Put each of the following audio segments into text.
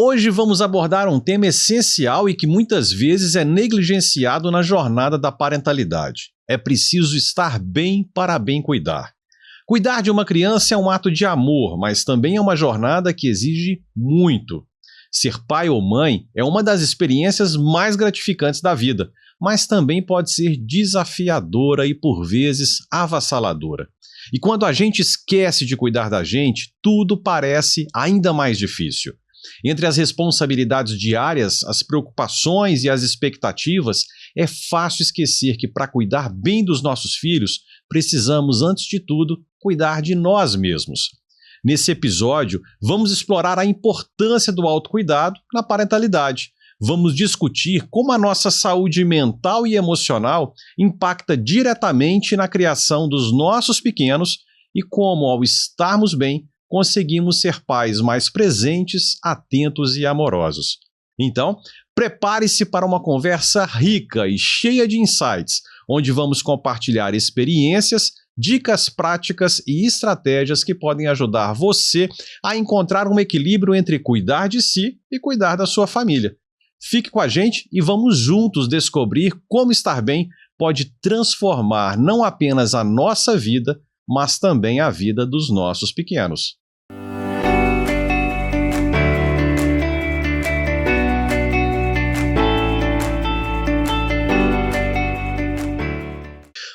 Hoje vamos abordar um tema essencial e que muitas vezes é negligenciado na jornada da parentalidade. É preciso estar bem para bem cuidar. Cuidar de uma criança é um ato de amor, mas também é uma jornada que exige muito. Ser pai ou mãe é uma das experiências mais gratificantes da vida, mas também pode ser desafiadora e, por vezes, avassaladora. E quando a gente esquece de cuidar da gente, tudo parece ainda mais difícil. Entre as responsabilidades diárias, as preocupações e as expectativas, é fácil esquecer que para cuidar bem dos nossos filhos, precisamos, antes de tudo, cuidar de nós mesmos. Nesse episódio, vamos explorar a importância do autocuidado na parentalidade. Vamos discutir como a nossa saúde mental e emocional impacta diretamente na criação dos nossos pequenos e como, ao estarmos bem, conseguimos ser pais mais presentes, atentos e amorosos. Então, prepare-se para uma conversa rica e cheia de insights, onde vamos compartilhar experiências, dicas práticas e estratégias que podem ajudar você a encontrar um equilíbrio entre cuidar de si e cuidar da sua família. Fique com a gente e vamos juntos descobrir como estar bem pode transformar não apenas a nossa vida, mas também a vida dos nossos pequenos.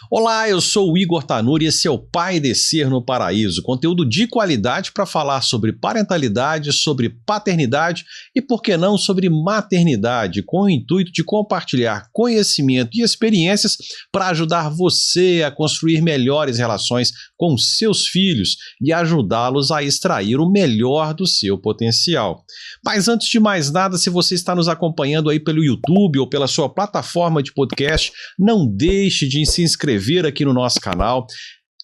Olá, eu sou o Igor Tanuri e esse é o Pai Descer no Paraíso, conteúdo de qualidade para falar sobre parentalidade, sobre paternidade e, por que não, sobre maternidade, com o intuito de compartilhar conhecimento e experiências para ajudar você a construir melhores relações com seus filhos e ajudá-los a extrair o melhor do seu potencial. Mas antes de mais nada, se você está nos acompanhando aí pelo YouTube ou pela sua plataforma de podcast, não deixe de se inscrever aqui no nosso canal.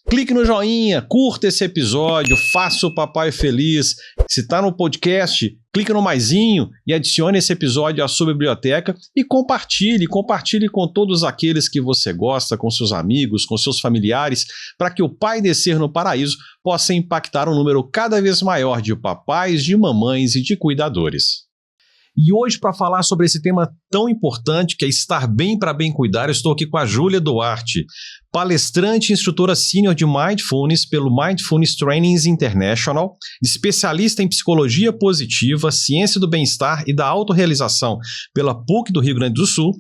Clique no joinha, curta esse episódio, faça o papai feliz. Se está no podcast, clique no maisinho e adicione esse episódio à sua biblioteca e compartilhe com todos aqueles que você gosta, com seus amigos, com seus familiares, para que o Pai Descer no Paraíso possa impactar um número cada vez maior de papais, de mamães e de cuidadores. E hoje, para falar sobre esse tema tão importante, que é estar bem para bem cuidar, eu estou aqui com a Júlia Duarte, palestrante e instrutora sênior de Mindfulness pelo Mindfulness Trainings International, especialista em psicologia positiva, ciência do bem-estar e da autorrealização pela PUC do Rio Grande do Sul,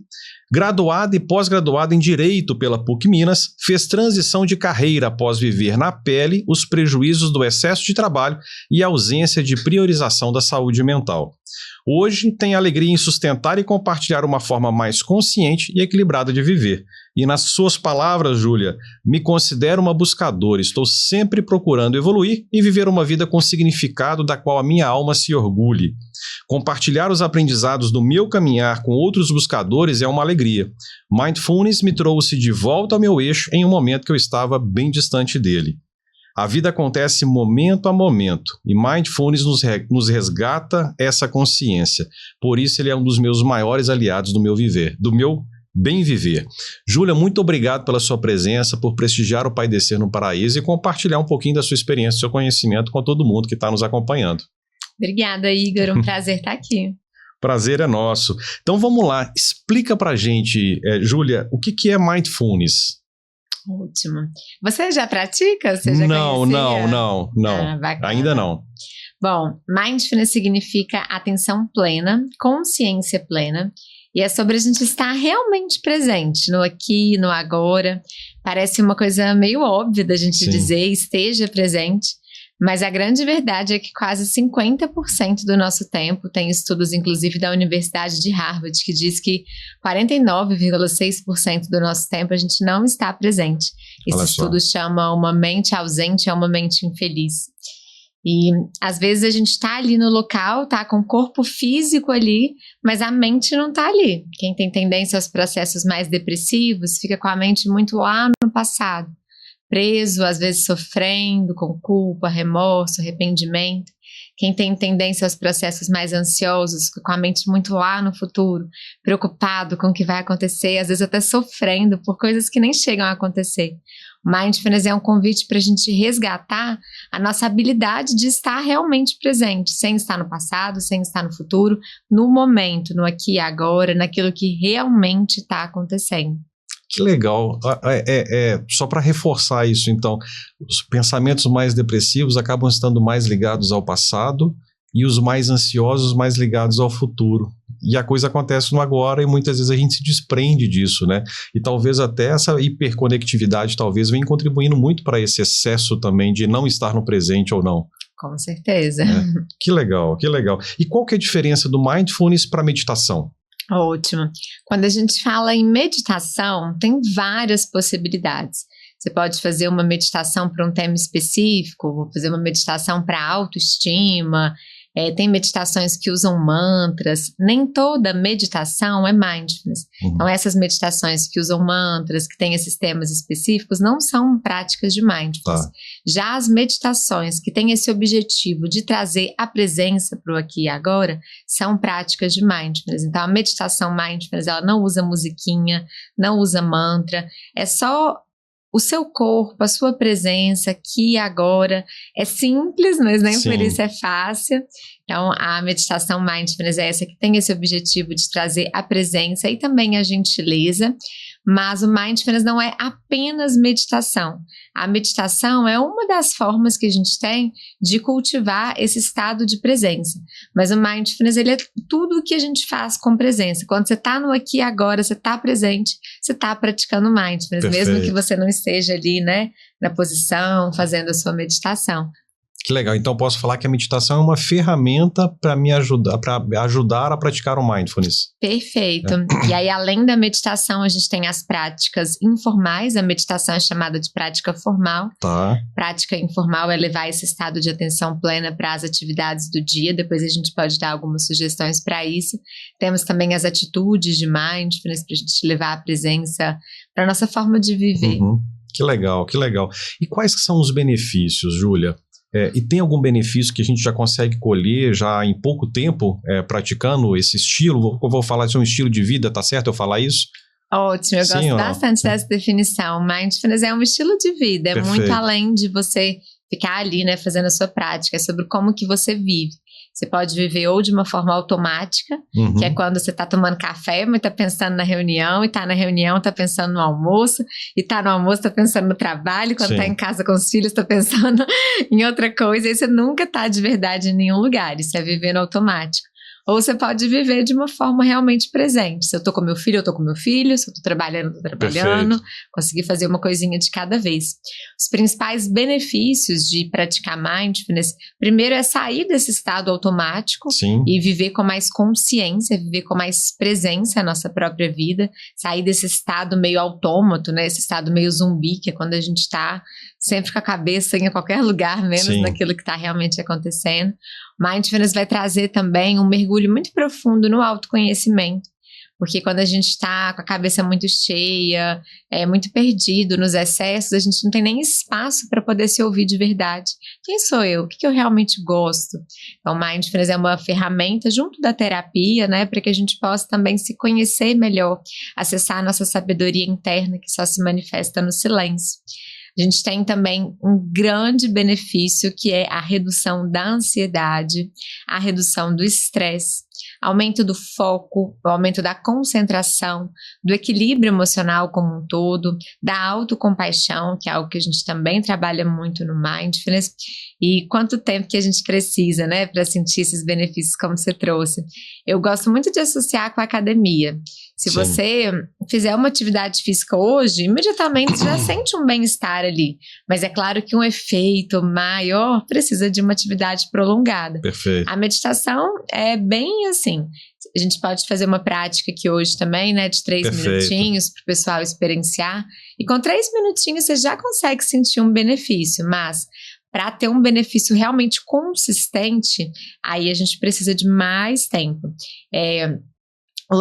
graduada e pós-graduada em Direito pela PUC Minas, fez transição de carreira após viver na pele os prejuízos do excesso de trabalho e ausência de priorização da saúde mental. Hoje tem alegria em sustentar e compartilhar uma forma mais consciente e equilibrada de viver. E nas suas palavras, Júlia, me considero uma buscadora, estou sempre procurando evoluir e viver uma vida com significado da qual a minha alma se orgulhe. Compartilhar os aprendizados do meu caminhar com outros buscadores é uma alegria. Mindfulness me trouxe de volta ao meu eixo em um momento que eu estava bem distante dele. A vida acontece momento a momento e Mindfulness nos resgata essa consciência. Por isso ele é um dos meus maiores aliados do meu viver, do meu bem viver. Júlia, muito obrigado pela sua presença, por prestigiar o Pai Descer no Paraíso e compartilhar um pouquinho da sua experiência, do seu conhecimento com todo mundo que está nos acompanhando. Obrigada, Igor. Um prazer estar aqui. Prazer é nosso. Então vamos lá, explica pra gente, Júlia, o que é Mindfulness? Ótimo. Você já pratica? Você já Não. Ainda não. Bom, Mindfulness significa atenção plena, consciência plena, e é sobre a gente estar realmente presente no aqui, no agora. Parece uma coisa meio óbvia da gente dizer esteja presente, mas a grande verdade é que quase 50% do nosso tempo, tem estudos inclusive da Universidade de Harvard, que diz que 49,6% do nosso tempo a gente não está presente. Esse estudo chama uma mente ausente é uma mente infeliz. E às vezes a gente está ali no local, tá com o corpo físico ali, mas a mente não está ali. Quem tem tendência aos processos mais depressivos fica com a mente muito lá no passado, preso, às vezes sofrendo com culpa, remorso, arrependimento. Quem tem tendência aos processos mais ansiosos, com a mente muito lá no futuro, preocupado com o que vai acontecer, às vezes até sofrendo por coisas que nem chegam a acontecer. Mindfulness é um convite para a gente resgatar a nossa habilidade de estar realmente presente, sem estar no passado, sem estar no futuro, no momento, no aqui e agora, naquilo que realmente está acontecendo. Que legal. Só para reforçar isso, então, os pensamentos mais depressivos acabam estando mais ligados ao passado e os mais ansiosos mais ligados ao futuro. E a coisa acontece no agora e muitas vezes a gente se desprende disso, né? E talvez até essa hiperconectividade talvez venha contribuindo muito para esse excesso também de não estar no presente ou não. Com certeza. Que legal, que legal. E qual que é a diferença do mindfulness para meditação? Ótimo. Quando a gente fala em meditação, tem várias possibilidades. Você pode fazer uma meditação para um tema específico, vou fazer uma meditação para autoestima, tem meditações que usam mantras. Nem toda meditação é mindfulness. Então, essas meditações que usam mantras, que têm esses temas específicos, não são práticas de mindfulness. Já as meditações que têm esse objetivo de trazer a presença para o aqui e agora, são práticas de mindfulness. Então, a meditação mindfulness, ela não usa musiquinha, não usa mantra, é só o seu corpo, a sua presença aqui e agora. É simples, mas nem por isso é fácil. Então, a meditação mindfulness é essa que tem esse objetivo de trazer a presença e também a gentileza. Mas o mindfulness não é apenas meditação. A meditação é uma das formas que a gente tem de cultivar esse estado de presença. Mas o mindfulness, ele é tudo o que a gente faz com presença. Quando você está no aqui e agora, você está presente, você está praticando mindfulness. Perfeito. Mesmo que você não esteja ali, né, na posição, fazendo a sua meditação. Que legal, então posso falar que a meditação é uma ferramenta para me ajudar, a praticar o mindfulness. Perfeito. E aí, além da meditação, a gente tem as práticas informais. A meditação é chamada de prática formal. Prática informal é levar esse estado de atenção plena para as atividades do dia. Depois a gente pode dar algumas sugestões para isso. Temos também as atitudes de mindfulness para a gente levar a presença para a nossa forma de viver. Que legal, que legal. E quais são os benefícios, Júlia? E tem algum benefício que a gente já consegue colher já em pouco tempo praticando esse estilo? Eu vou falar de um estilo de vida, tá certo eu falar isso? Ótimo, eu gosto bastante dessa definição. Mindfulness é um estilo de vida, é muito além de você ficar ali, né, fazendo a sua prática, é sobre como que você vive. Você pode viver ou de uma forma automática, que é quando você está tomando café, mas está pensando na reunião, e está na reunião, está pensando no almoço, e está no almoço, está pensando no trabalho, quando está em casa com os filhos, está pensando em outra coisa, e você nunca está de verdade em nenhum lugar, isso é viver no automático. Ou você pode viver de uma forma realmente presente. Se eu tô com meu filho, eu tô com meu filho. Se eu tô trabalhando, eu tô trabalhando. Perfeito. Conseguir fazer uma coisinha de cada vez. Os principais benefícios de praticar mindfulness, primeiro é sair desse estado automático e viver com mais consciência, viver com mais presença na nossa própria vida. Sair desse estado meio autômato, né? Esse estado meio zumbi, que é quando a gente tá sempre com a cabeça em qualquer lugar, menos naquilo que tá realmente acontecendo. Mindfulness vai trazer também um mergulho muito profundo no autoconhecimento, porque quando a gente está com a cabeça muito cheia, muito perdido nos excessos, a gente não tem nem espaço para poder se ouvir de verdade. Quem sou eu? O que eu realmente gosto? Então, Mindfulness é uma ferramenta junto da terapia, né, para que a gente possa também se conhecer melhor, acessar a nossa sabedoria interna que só se manifesta no silêncio. A gente tem também um grande benefício que é a redução da ansiedade, a redução do estresse, aumento do foco, o aumento da concentração, do equilíbrio emocional como um todo, da autocompaixão, que é algo que a gente também trabalha muito no Mindfulness. E quanto tempo que a gente precisa, né, para sentir esses benefícios como você trouxe. Eu gosto muito de associar com a academia. Se você fizer uma atividade física hoje, imediatamente você já sente um bem-estar ali. Mas é claro que um efeito maior precisa de uma atividade prolongada. Perfeito. A meditação é bem assim. A gente pode fazer uma prática aqui hoje também, né, de 3 minutinhos para o pessoal experienciar. E com 3 minutinhos você já consegue sentir um benefício, mas para ter um benefício realmente consistente, aí a gente precisa de mais tempo.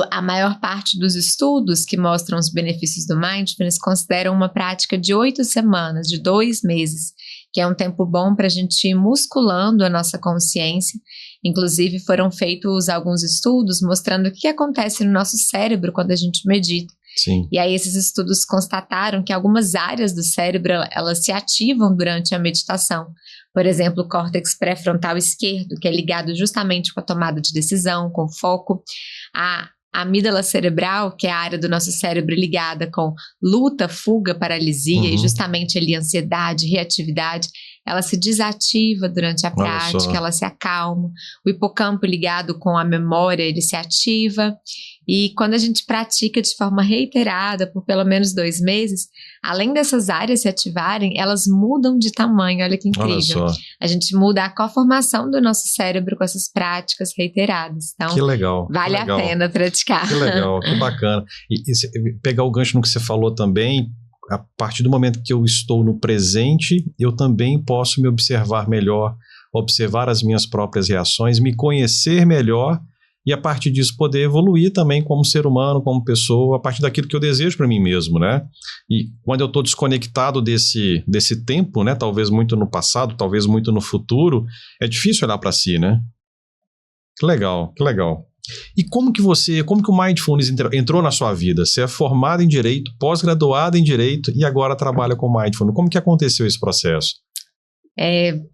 A maior parte dos estudos que mostram os benefícios do Mindfulness consideram uma prática de 8 semanas, de 2 meses, que é um tempo bom para a gente ir musculando a nossa consciência. Inclusive foram feitos alguns estudos mostrando o que acontece no nosso cérebro quando a gente medita. Sim. E aí esses estudos constataram que algumas áreas do cérebro, elas se ativam durante a meditação. Por exemplo, o córtex pré-frontal esquerdo, que é ligado justamente com a tomada de decisão, com foco. A amígdala cerebral, que é a área do nosso cérebro ligada com luta, fuga, paralisia e justamente ali ansiedade, reatividade, ela se desativa durante a prática, ela se acalma. O hipocampo ligado com a memória, ele se ativa. E quando a gente pratica de forma reiterada por pelo menos 2 meses, além dessas áreas se ativarem, elas mudam de tamanho. Olha que incrível. Olha só. A gente muda a conformação do nosso cérebro com essas práticas reiteradas. Então, que legal. Vale que legal. a pena praticar. Que legal, que bacana. E pegar o gancho no que você falou também, a partir do momento que eu estou no presente, eu também posso me observar melhor, observar as minhas próprias reações, me conhecer melhor e a partir disso poder evoluir também como ser humano, como pessoa, a partir daquilo que eu desejo para mim mesmo, né? E quando eu estou desconectado desse tempo, né? Talvez muito no passado, talvez muito no futuro, é difícil olhar para si, né? Que legal, que legal. E como que o Mindfulness entrou na sua vida? Você é formado em Direito, pós-graduado em Direito e agora trabalha com Mindfulness. Como que aconteceu esse processo?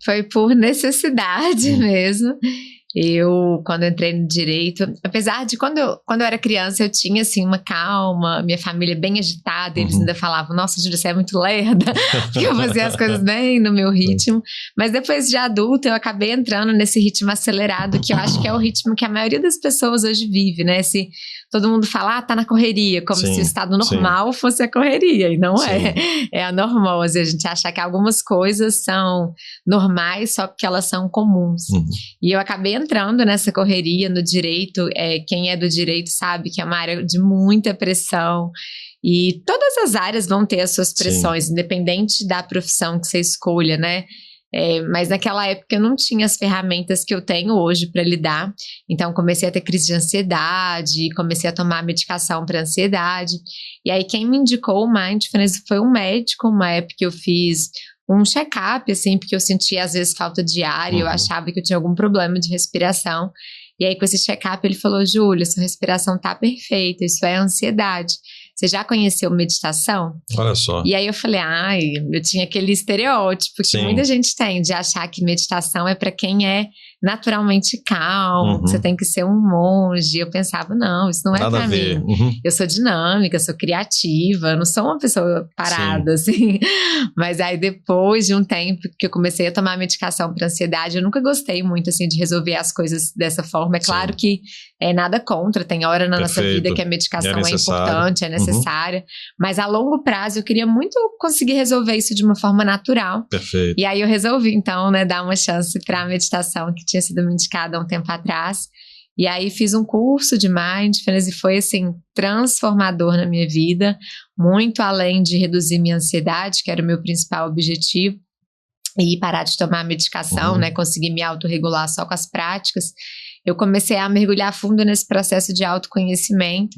Foi por necessidade mesmo. Quando eu entrei no Direito, apesar de quando eu era criança, eu tinha assim uma calma, minha família bem agitada, eles ainda falavam, nossa, Júlia, você é muito lerda, porque eu fazia as coisas bem no meu ritmo, mas depois de adulta eu acabei entrando nesse ritmo acelerado, que eu acho que é o ritmo que a maioria das pessoas hoje vive, né? Se todo mundo fala, tá na correria, como se o estado normal fosse a correria, e não é a normal, às vezes a gente acha que algumas coisas são normais só porque elas são comuns, e eu acabei entrando nessa correria no direito. Quem é do direito sabe que é uma área de muita pressão e todas as áreas vão ter as suas pressões, independente da profissão que você escolha, né? Mas naquela época eu não tinha as ferramentas que eu tenho hoje para lidar, então comecei a ter crise de ansiedade, comecei a tomar medicação para ansiedade, e aí quem me indicou o Mindfulness foi um médico. Uma época eu fiz um check-up, assim, porque eu sentia às vezes falta de ar e eu achava que eu tinha algum problema de respiração. E aí com esse check-up ele falou, Júlia, sua respiração tá perfeita, isso é ansiedade. Você já conheceu meditação? Olha só. E aí eu falei, eu tinha aquele estereótipo que muita gente tem de achar que meditação é para quem é naturalmente calmo, que você tem que ser um monge. Eu pensava, não, isso não é para mim. Eu sou dinâmica, sou criativa, não sou uma pessoa parada, assim. Mas aí depois de um tempo que eu comecei a tomar medicação para ansiedade, eu nunca gostei muito, assim, de resolver as coisas dessa forma. É claro que nada contra, tem hora na nossa vida que a medicação é importante, é necessária, mas a longo prazo eu queria muito conseguir resolver isso de uma forma natural. Perfeito. E aí eu resolvi então, né, dar uma chance para a meditação que tinha sido me indicada há um tempo atrás. E aí fiz um curso de Mindfulness e foi assim transformador na minha vida, muito além de reduzir minha ansiedade, que era o meu principal objetivo, e parar de tomar medicação, né, conseguir me autorregular só com as práticas. Eu comecei a mergulhar fundo nesse processo de autoconhecimento.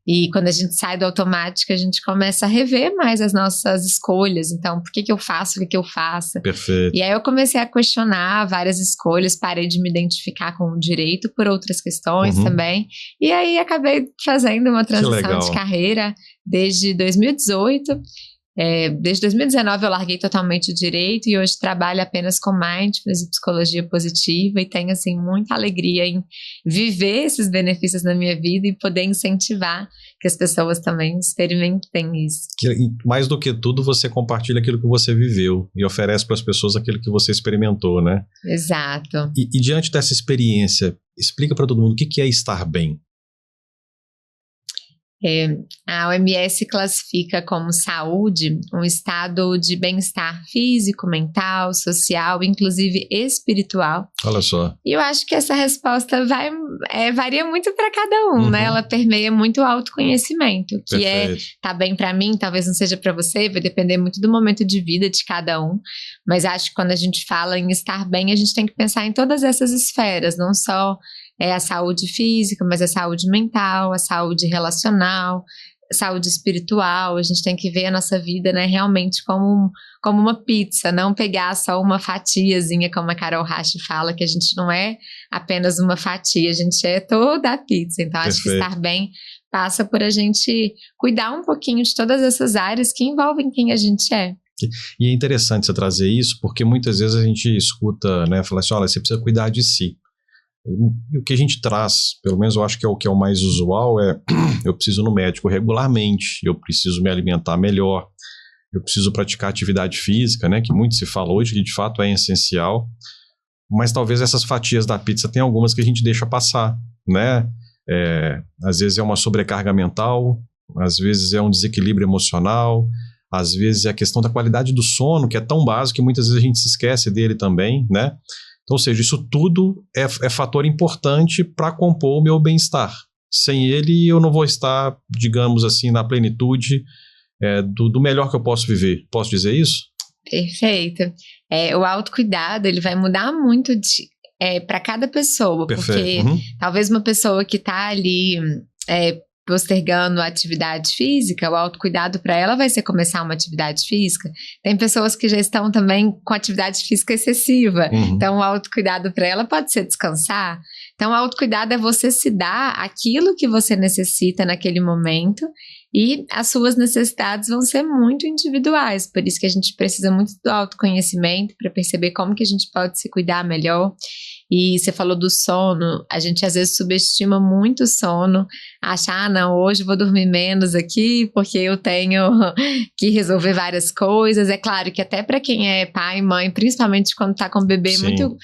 E quando a gente sai do automático, a gente começa a rever mais as nossas escolhas. Então, por que eu faço o que eu faço? Perfeito. E aí eu comecei a questionar várias escolhas, parei de me identificar com o direito por outras questões também. E aí acabei fazendo uma transição de carreira desde 2018. Desde 2019 eu larguei totalmente o direito e hoje trabalho apenas com Mindfulness e psicologia positiva e tenho assim muita alegria em viver esses benefícios na minha vida e poder incentivar que as pessoas também experimentem isso. Mais do que tudo, você compartilha aquilo que você viveu e oferece para as pessoas aquilo que você experimentou, né? Exato. E diante dessa experiência, explica para todo mundo o que é estar bem. A OMS classifica como saúde um estado de bem-estar físico, mental, social, inclusive espiritual. Olha só. E eu acho que essa resposta varia muito para cada um, né? Ela permeia muito o autoconhecimento, que tá bem para mim, talvez não seja para você, vai depender muito do momento de vida de cada um. Mas acho que quando a gente fala em estar bem, a gente tem que pensar em todas essas esferas, não só a saúde física, mas a saúde mental, a saúde relacional, a saúde espiritual. A gente tem que ver a nossa vida, né, realmente como uma pizza, não pegar só uma fatiazinha, como a Carol Rache fala, que a gente não é apenas uma fatia, a gente é toda a pizza. Então acho que estar bem passa por a gente cuidar um pouquinho de todas essas áreas que envolvem quem a gente é. E é interessante você trazer isso, porque muitas vezes a gente escuta, né, falar assim, olha, você precisa cuidar de si. E o que a gente traz, pelo menos eu acho que é o mais usual, eu preciso ir no médico regularmente, eu preciso me alimentar melhor, eu preciso praticar atividade física, né, que muito se fala hoje, que de fato é essencial, mas talvez essas fatias da pizza tem algumas que a gente deixa passar, né? Às vezes é uma sobrecarga mental, às vezes é um desequilíbrio emocional, às vezes é a questão da qualidade do sono, que é tão básico que muitas vezes a gente se esquece dele também, né? Então, ou seja, isso tudo é fator importante para compor o meu bem-estar. Sem ele, eu não vou estar, digamos assim, na plenitude do melhor que eu posso viver. Posso dizer isso? Perfeito. O autocuidado, ele vai mudar muito para cada pessoa. Perfeito. Porque talvez uma pessoa que está ali postergando a atividade física, o autocuidado para ela vai ser começar uma atividade física. Tem pessoas que já estão também com atividade física excessiva. Então, o autocuidado para ela pode ser descansar. Então, o autocuidado é você se dar aquilo que você necessita naquele momento e as suas necessidades vão ser muito individuais. Por isso que a gente precisa muito do autoconhecimento para perceber como que a gente pode se cuidar melhor. E você falou do sono, a gente às vezes subestima muito o sono, acha, não, hoje vou dormir menos aqui porque eu tenho que resolver várias coisas. É claro que até para quem é pai e mãe, principalmente quando tá com o bebê muito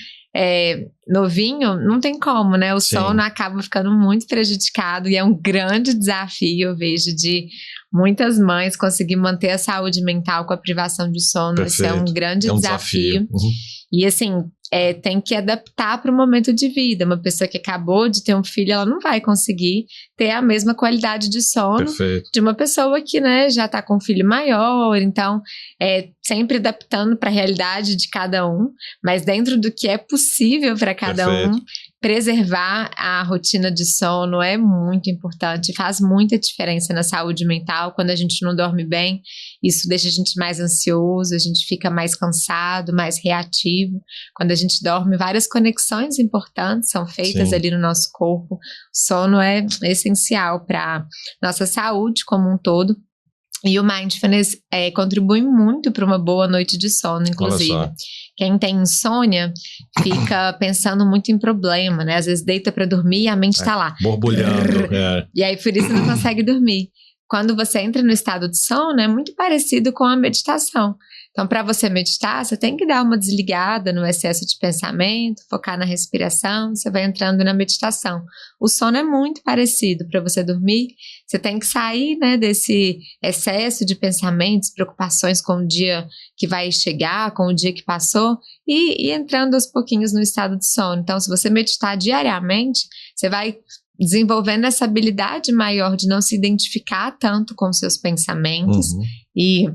novinho, não tem como, né? O sono acaba ficando muito prejudicado e é um grande desafio, eu vejo, de muitas mães conseguir manter a saúde mental com a privação de sono. Perfeito. Isso é um grande desafio. E assim, tem que adaptar para o momento de vida. Uma pessoa que acabou de ter um filho, ela não vai conseguir ter a mesma qualidade de sono de uma pessoa que, né, já está com um filho maior. Então, sempre adaptando para a realidade de cada um, mas dentro do que é possível para cada um, preservar a rotina de sono é muito importante, faz muita diferença na saúde mental. Quando a gente não dorme bem, isso deixa a gente mais ansioso, a gente fica mais cansado, mais reativo. Quando a gente dorme, várias conexões importantes são feitas ali no nosso corpo. O sono é essencial para nossa saúde como um todo. E o mindfulness contribui muito para uma boa noite de sono, inclusive. Quem tem insônia fica pensando muito em problema, né? Às vezes deita para dormir e a mente tá lá. Borbulhando. E aí por isso não consegue dormir. Quando você entra no estado de sono, é muito parecido com a meditação. Então, para você meditar, você tem que dar uma desligada no excesso de pensamento, focar na respiração, você vai entrando na meditação. O sono é muito parecido. Para você dormir, você tem que sair, né, desse excesso de pensamentos, preocupações com o dia que vai chegar, com o dia que passou, e entrando aos pouquinhos no estado de sono. Então, se você meditar diariamente, você vai desenvolvendo essa habilidade maior de não se identificar tanto com seus pensamentos. E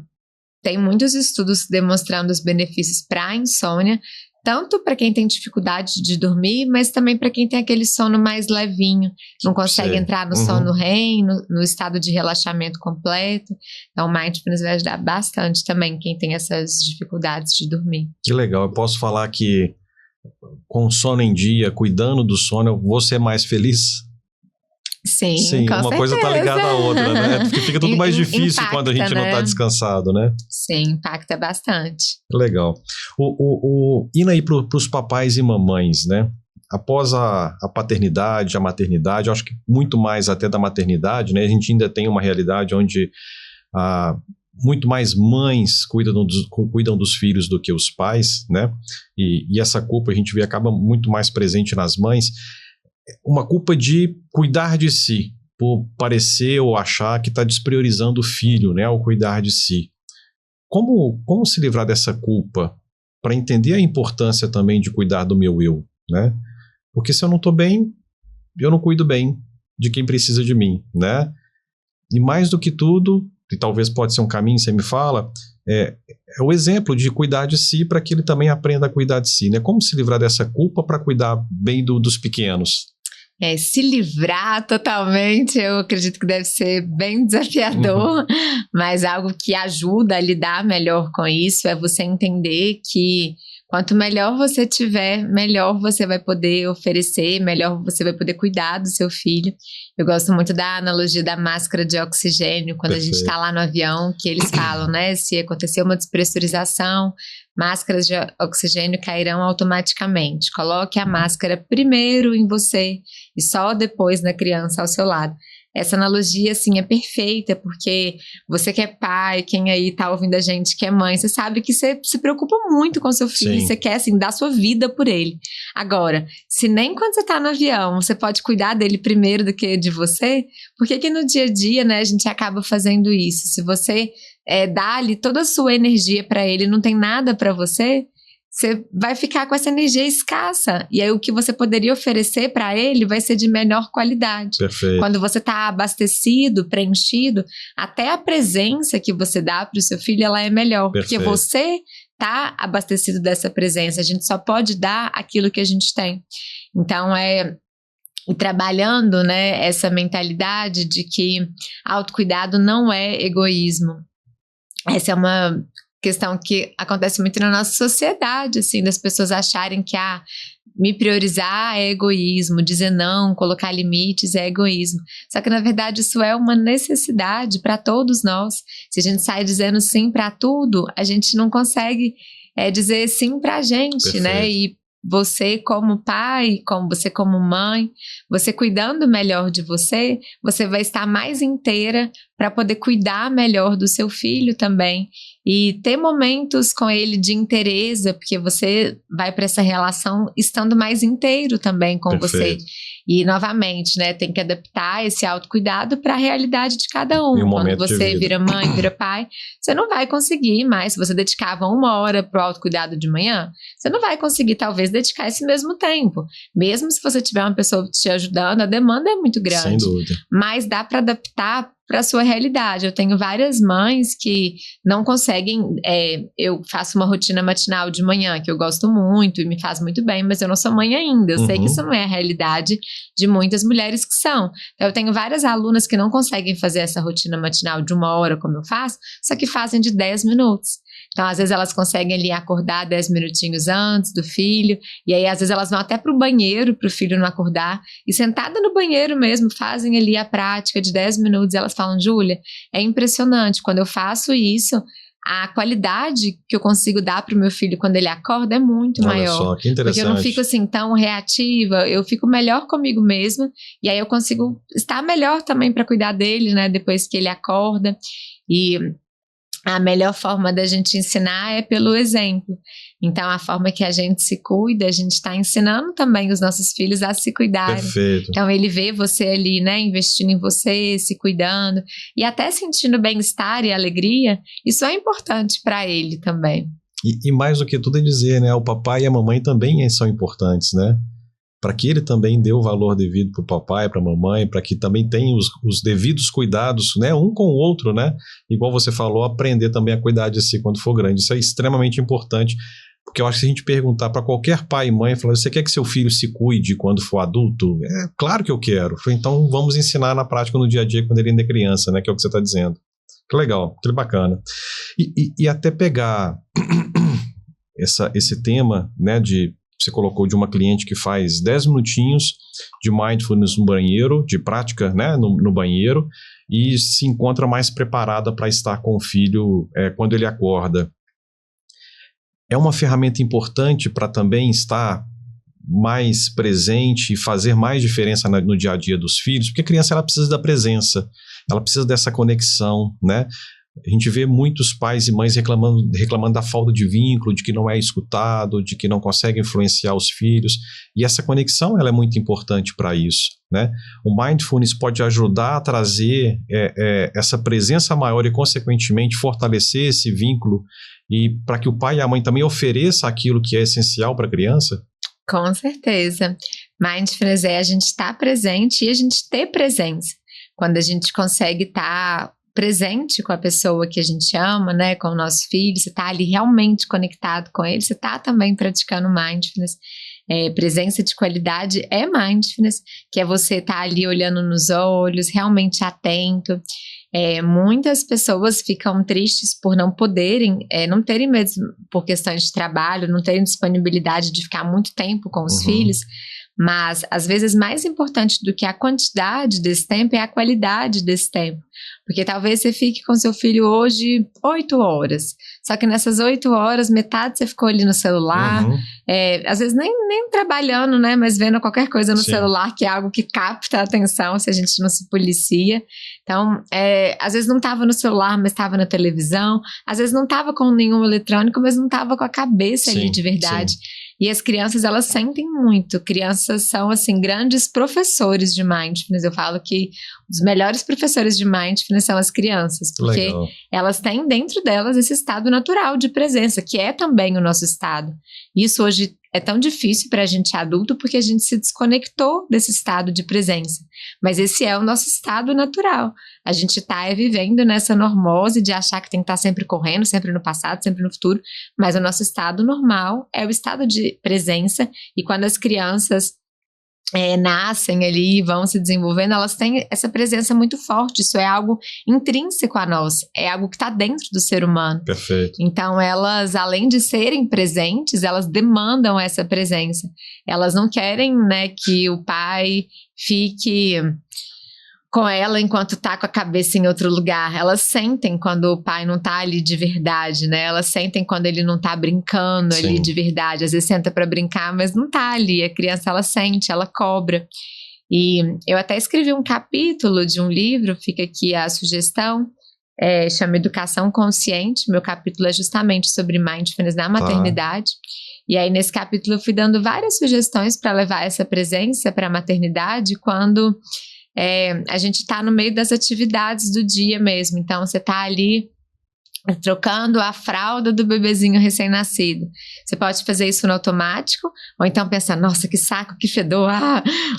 tem muitos estudos demonstrando os benefícios para a insônia, tanto para quem tem dificuldade de dormir, mas também para quem tem aquele sono mais levinho, não consegue entrar no sono REM, no estado de relaxamento completo. Então, o mindfulness vai ajudar bastante também quem tem essas dificuldades de dormir. Que legal, eu posso falar que com sono em dia, cuidando do sono, eu vou ser mais feliz? Sim, com uma certeza. Coisa tá ligada à outra, né? Porque fica tudo mais difícil impacta, quando a gente não tá descansado, né? Sim, impacta bastante. Legal. Indo aí pros papais e mamães, né? Após a paternidade, a maternidade, eu acho que muito mais até da maternidade, né? A gente ainda tem uma realidade onde muito mais mães cuidam dos filhos do que os pais, né? E essa culpa a gente vê acaba muito mais presente nas mães. Uma culpa de cuidar de si, por parecer ou achar que está despriorizando o filho, né, ao cuidar de si. Como se livrar dessa culpa para entender a importância também de cuidar do meu eu, né? Porque se eu não estou bem, eu não cuido bem de quem precisa de mim, né? E mais do que tudo, e talvez pode ser um caminho, você me fala, é o exemplo de cuidar de si para que ele também aprenda a cuidar de si, né? Como se livrar dessa culpa para cuidar bem dos pequenos? Se livrar totalmente, eu acredito que deve ser bem desafiador, mas algo que ajuda a lidar melhor com isso é você entender que Quanto melhor você tiver, melhor você vai poder oferecer, melhor você vai poder cuidar do seu filho. Eu gosto muito da analogia da máscara de oxigênio, quando Perfeito. a gente está lá no avião, que eles falam, né? Se acontecer uma despressurização, máscaras de oxigênio cairão automaticamente. Coloque a máscara primeiro em você e só depois na criança ao seu lado. Essa analogia, assim, é perfeita, porque você que é pai, quem aí tá ouvindo a gente que é mãe, você sabe que você se preocupa muito com seu filho, Sim. você quer, assim, dar sua vida por ele. Agora, se nem quando você tá no avião, você pode cuidar dele primeiro do que de você, por que no dia a dia, né, a gente acaba fazendo isso? Se você dá ali toda a sua energia pra ele, não tem nada pra você vai ficar com essa energia escassa. E aí o que você poderia oferecer para ele vai ser de menor qualidade. Perfeito. Quando você está abastecido, preenchido, até a presença que você dá para o seu filho, ela é melhor. Perfeito. Porque você está abastecido dessa presença. A gente só pode dar aquilo que a gente tem. Então, e trabalhando, né, essa mentalidade de que autocuidado não é egoísmo. Essa é uma questão que acontece muito na nossa sociedade, assim, das pessoas acharem que me priorizar é egoísmo, dizer não, colocar limites é egoísmo. Só que, na verdade, isso é uma necessidade para todos nós. Se a gente sai dizendo sim para tudo, a gente não consegue dizer sim para a gente, Perfeito. Né? E você como pai, você como mãe, você cuidando melhor de você, você vai estar mais inteira para poder cuidar melhor do seu filho também e ter momentos com ele de inteireza, porque você vai para essa relação estando mais inteiro também com Perfeito. você. E, novamente, né, tem que adaptar esse autocuidado para a realidade de cada um. Quando você vira mãe, vira pai, você não vai conseguir mais. Se você dedicava 1 hora para o autocuidado de manhã, você não vai conseguir, talvez, dedicar esse mesmo tempo. Mesmo se você tiver uma pessoa te ajudando, a demanda é muito grande. Sem dúvida. Mas dá para adaptar para a sua realidade. Eu tenho várias mães que não conseguem. Eu faço uma rotina matinal de manhã que eu gosto muito e me faz muito bem, mas eu não sou mãe ainda. Eu sei que isso não é a realidade de muitas mulheres que são. Então, eu tenho várias alunas que não conseguem fazer essa rotina matinal de 1 hora, como eu faço, só que fazem de 10 minutos. Então, às vezes elas conseguem ali acordar 10 minutinhos antes do filho, e aí às vezes elas vão até pro banheiro pro filho não acordar, e sentada no banheiro mesmo, fazem ali a prática de 10 minutos, e elas falam, Júlia, é impressionante, quando eu faço isso, a qualidade que eu consigo dar pro meu filho quando ele acorda é muito maior. Olha só, que interessante. Porque eu não fico assim tão reativa, eu fico melhor comigo mesma, e aí eu consigo estar melhor também para cuidar dele, né, depois que ele acorda. E a melhor forma da gente ensinar é pelo exemplo. Então, a forma que a gente se cuida, a gente está ensinando também os nossos filhos a se cuidarem. Perfeito. Então, ele vê você ali, né, investindo em você, se cuidando e até sentindo bem-estar e alegria. Isso é importante para ele também. E mais do que tudo é dizer, né, o papai e a mamãe também são importantes, né? Para que ele também dê o valor devido para o papai, para a mamãe, para que também tenha os devidos cuidados, né, um com o outro, né? Igual você falou, aprender também a cuidar de si quando for grande. Isso é extremamente importante, porque eu acho que se a gente perguntar para qualquer pai e mãe, falar, você quer que seu filho se cuide quando for adulto? É claro que eu quero. Então vamos ensinar na prática no dia a dia quando ele ainda é criança, né? Que é o que você está dizendo. Que legal, que bacana. E até pegar esse tema, né, você colocou de uma cliente que faz 10 minutinhos de mindfulness no banheiro, de prática, né, no banheiro, e se encontra mais preparada para estar com o filho quando ele acorda. É uma ferramenta importante para também estar mais presente e fazer mais diferença no dia a dia dos filhos, porque a criança ela precisa da presença, ela precisa dessa conexão, né? A gente vê muitos pais e mães reclamando da falta de vínculo, de que não é escutado, de que não consegue influenciar os filhos. E essa conexão ela é muito importante para isso, né? O mindfulness pode ajudar a trazer essa presença maior e, consequentemente, fortalecer esse vínculo e para que o pai e a mãe também ofereçam aquilo que é essencial para a criança. Com certeza. Mindfulness é a gente estar presente e a gente ter presença. Quando a gente consegue estar presente com a pessoa que a gente ama, né, com o nosso filho, você está ali realmente conectado com ele, você está também praticando mindfulness. Presença de qualidade é mindfulness, que é você estar ali olhando nos olhos, realmente atento. Muitas pessoas ficam tristes por não poderem, não terem mesmo, por questões de trabalho, não terem disponibilidade de ficar muito tempo com os filhos, mas às vezes mais importante do que a quantidade desse tempo é a qualidade desse tempo, porque talvez você fique com seu filho hoje 8 horas, só que nessas 8 horas, metade você ficou ali no celular, às vezes nem trabalhando, né, mas vendo qualquer coisa no celular, que é algo que capta a atenção se a gente não se policia. Então, às vezes não estava no celular, mas estava na televisão, às vezes não estava com nenhum eletrônico, mas não estava com a cabeça ali de verdade. E as crianças, elas sentem muito. Crianças são, assim, grandes professores de mindfulness. Eu falo que os melhores professores de mindfulness são as crianças, porque elas têm dentro delas esse estado natural de presença, que é também o nosso estado. Isso hoje é tão difícil para a gente adulto, porque a gente se desconectou desse estado de presença. Mas esse é o nosso estado natural. A gente está vivendo nessa normose de achar que tem que estar sempre correndo, sempre no passado, sempre no futuro, mas o nosso estado normal é o estado de presença, e quando as crianças nascem ali e vão se desenvolvendo, elas têm essa presença muito forte. Isso é algo intrínseco a nós, é algo que está dentro do ser humano. Perfeito. Então elas, além de serem presentes, elas demandam essa presença. Elas não querem, né, que o pai fique com ela enquanto tá com a cabeça em outro lugar. Elas sentem quando o pai não tá ali de verdade, né? Elas sentem quando ele não tá brincando ali de verdade. Às vezes senta pra brincar, mas não tá ali. A criança, ela sente, ela cobra. E eu até escrevi um capítulo de um livro, fica aqui a sugestão, chama Educação Consciente. Meu capítulo é justamente sobre mindfulness na maternidade. E aí nesse capítulo eu fui dando várias sugestões para levar essa presença para a maternidade quando a gente está no meio das atividades do dia mesmo. Então você está ali trocando a fralda do bebezinho recém-nascido. Você pode fazer isso no automático, ou então pensar, nossa, que saco, que fedor,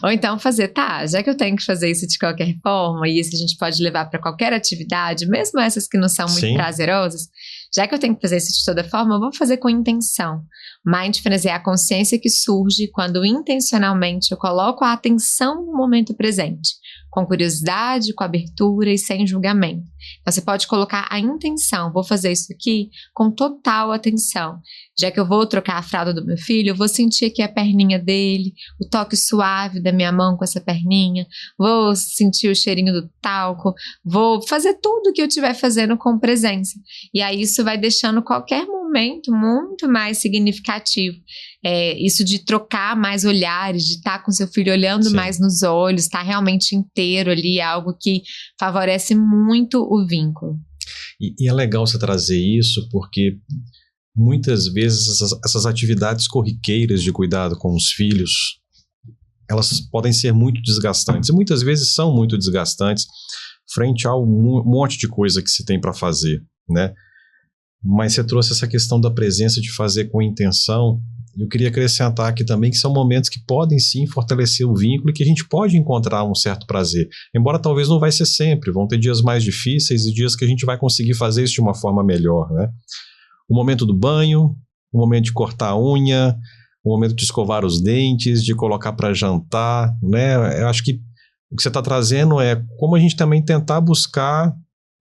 ou então fazer, já que eu tenho que fazer isso de qualquer forma, e isso a gente pode levar para qualquer atividade, mesmo essas que não são muito prazerosas, já que eu tenho que fazer isso de toda forma, eu vou fazer com intenção. Mindfulness é a consciência que surge quando intencionalmente eu coloco a atenção no momento presente, com curiosidade, com abertura e sem julgamento. Então você pode colocar a intenção, vou fazer isso aqui com total atenção. Já que eu vou trocar a fralda do meu filho, eu vou sentir aqui a perninha dele, o toque suave da minha mão com essa perninha, vou sentir o cheirinho do talco, vou fazer tudo o que eu estiver fazendo com presença. E aí isso vai deixando qualquer momento muito mais significativo. Isso de trocar mais olhares, de estar com seu filho olhando mais nos olhos, estar realmente inteiro ali, é algo que favorece muito o vínculo. E é legal você trazer isso, porque muitas vezes essas atividades corriqueiras de cuidado com os filhos, elas podem ser muito desgastantes, e muitas vezes são muito desgastantes frente a um monte de coisa que se tem para fazer, né? Mas você trouxe essa questão da presença, de fazer com intenção. Eu queria acrescentar aqui também que são momentos que podem sim fortalecer o vínculo e que a gente pode encontrar um certo prazer. Embora talvez não vai ser sempre, vão ter dias mais difíceis e dias que a gente vai conseguir fazer isso de uma forma melhor, né? O momento do banho, o momento de cortar a unha, o momento de escovar os dentes, de colocar para jantar, né? Eu acho que o que você está trazendo é como a gente também tentar buscar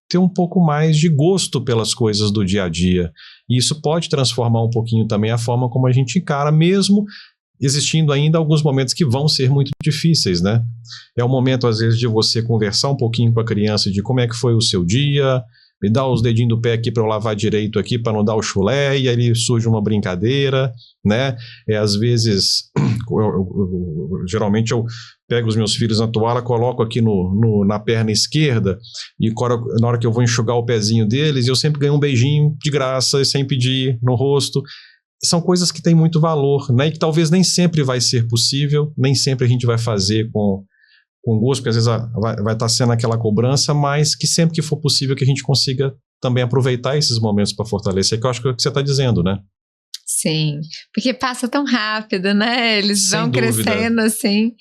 ter um pouco mais de gosto pelas coisas do dia a dia. E isso pode transformar um pouquinho também a forma como a gente encara, mesmo existindo ainda alguns momentos que vão ser muito difíceis, né? É o momento, às vezes, de você conversar um pouquinho com a criança de como é que foi o seu dia, me dá os dedinhos do pé aqui para eu lavar direito aqui para não dar o chulé, e aí surge uma brincadeira, né? Às vezes, geralmente eu pego os meus filhos na toalha, coloco aqui na perna esquerda, e na hora que eu vou enxugar o pezinho deles, eu sempre ganho um beijinho de graça, sem pedir, no rosto. São coisas que têm muito valor, né? E que talvez nem sempre vai ser possível, nem sempre a gente vai fazer com gosto, porque às vezes vai estar sendo aquela cobrança, mas que sempre que for possível que a gente consiga também aproveitar esses momentos para fortalecer, que eu acho que é o que você está dizendo, né? Sim, porque passa tão rápido, né? Eles vão crescendo assim.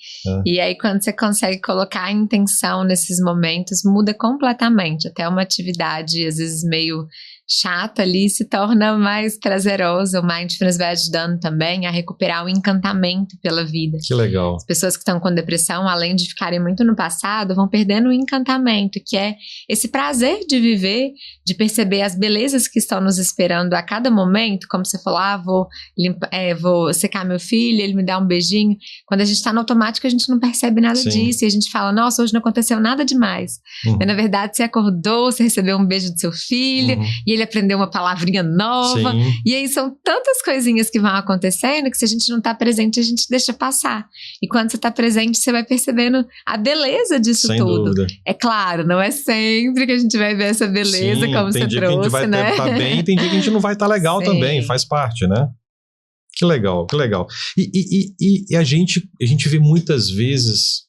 E aí quando você consegue colocar a intenção nesses momentos, muda completamente. Até uma atividade, às vezes meio chata ali se torna mais prazerosa. O Mindfulness vai ajudando também a recuperar o encantamento pela vida. Que legal. As pessoas que estão com depressão, além de ficarem muito no passado, vão perdendo o encantamento, que é esse prazer de viver, de perceber as belezas que estão nos esperando a cada momento, como você falou, vou secar meu filho, ele me dá um beijinho. Quando a gente está no automático, a gente não percebe nada disso, e a gente fala, nossa, hoje não aconteceu nada demais. Mas na verdade, você acordou, você recebeu um beijo do seu filho, e ele aprendeu uma palavrinha nova, e aí são tantas coisinhas que vão acontecendo, que se a gente não está presente, a gente deixa passar. E quando você está presente, você vai percebendo a beleza disso Sem tudo. dúvida. É claro, não é sempre que a gente vai ver essa beleza, como você trouxe, né? Tem dia que a gente vai estar bem, tem dia que a gente não vai estar legal também, faz parte, né? Que legal, que legal. E a gente vê muitas vezes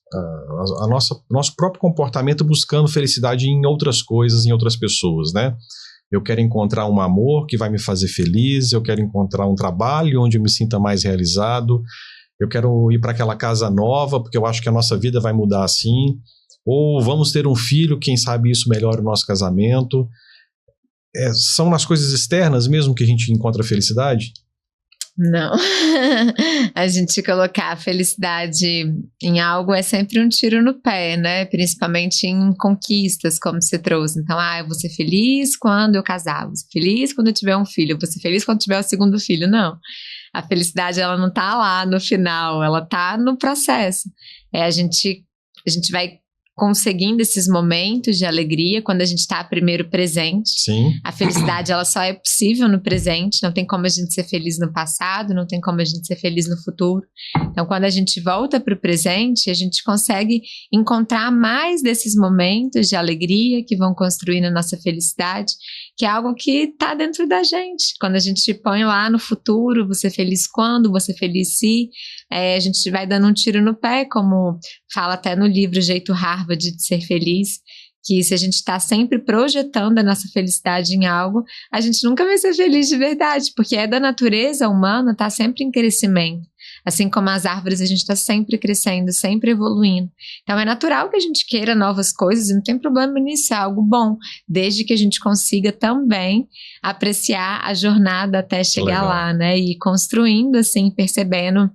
nosso próprio comportamento buscando felicidade em outras coisas, em outras pessoas, né? Eu quero encontrar um amor que vai me fazer feliz, eu quero encontrar um trabalho onde eu me sinta mais realizado, eu quero ir para aquela casa nova porque eu acho que a nossa vida vai mudar assim, ou vamos ter um filho, quem sabe isso melhora o nosso casamento. São nas coisas externas mesmo que a gente encontra a felicidade? Não, a gente colocar a felicidade em algo é sempre um tiro no pé, né? Principalmente em conquistas, como você trouxe. Então, eu vou ser feliz quando eu casar, vou ser feliz quando eu tiver um filho, vou ser feliz quando tiver o segundo filho. Não, a felicidade ela não tá lá no final, ela tá no processo. A gente vai conseguindo esses momentos de alegria quando a gente está primeiro presente. Sim. A felicidade ela só é possível no presente, não tem como a gente ser feliz no passado, não tem como a gente ser feliz no futuro. Então quando a gente volta para o presente, a gente consegue encontrar mais desses momentos de alegria que vão construindo a nossa felicidade, que é algo que está dentro da gente. Quando a gente põe lá no futuro, você feliz quando, você feliz se, a gente vai dando um tiro no pé, como fala até no livro Jeito Harvard de Ser Feliz, que se a gente está sempre projetando a nossa felicidade em algo, a gente nunca vai ser feliz de verdade, porque é da natureza humana estar sempre em crescimento. Assim como as árvores, a gente está sempre crescendo, sempre evoluindo. Então é natural que a gente queira novas coisas e não tem problema nisso, é algo bom, desde que a gente consiga também apreciar a jornada até chegar lá, né? E construindo, assim, percebendo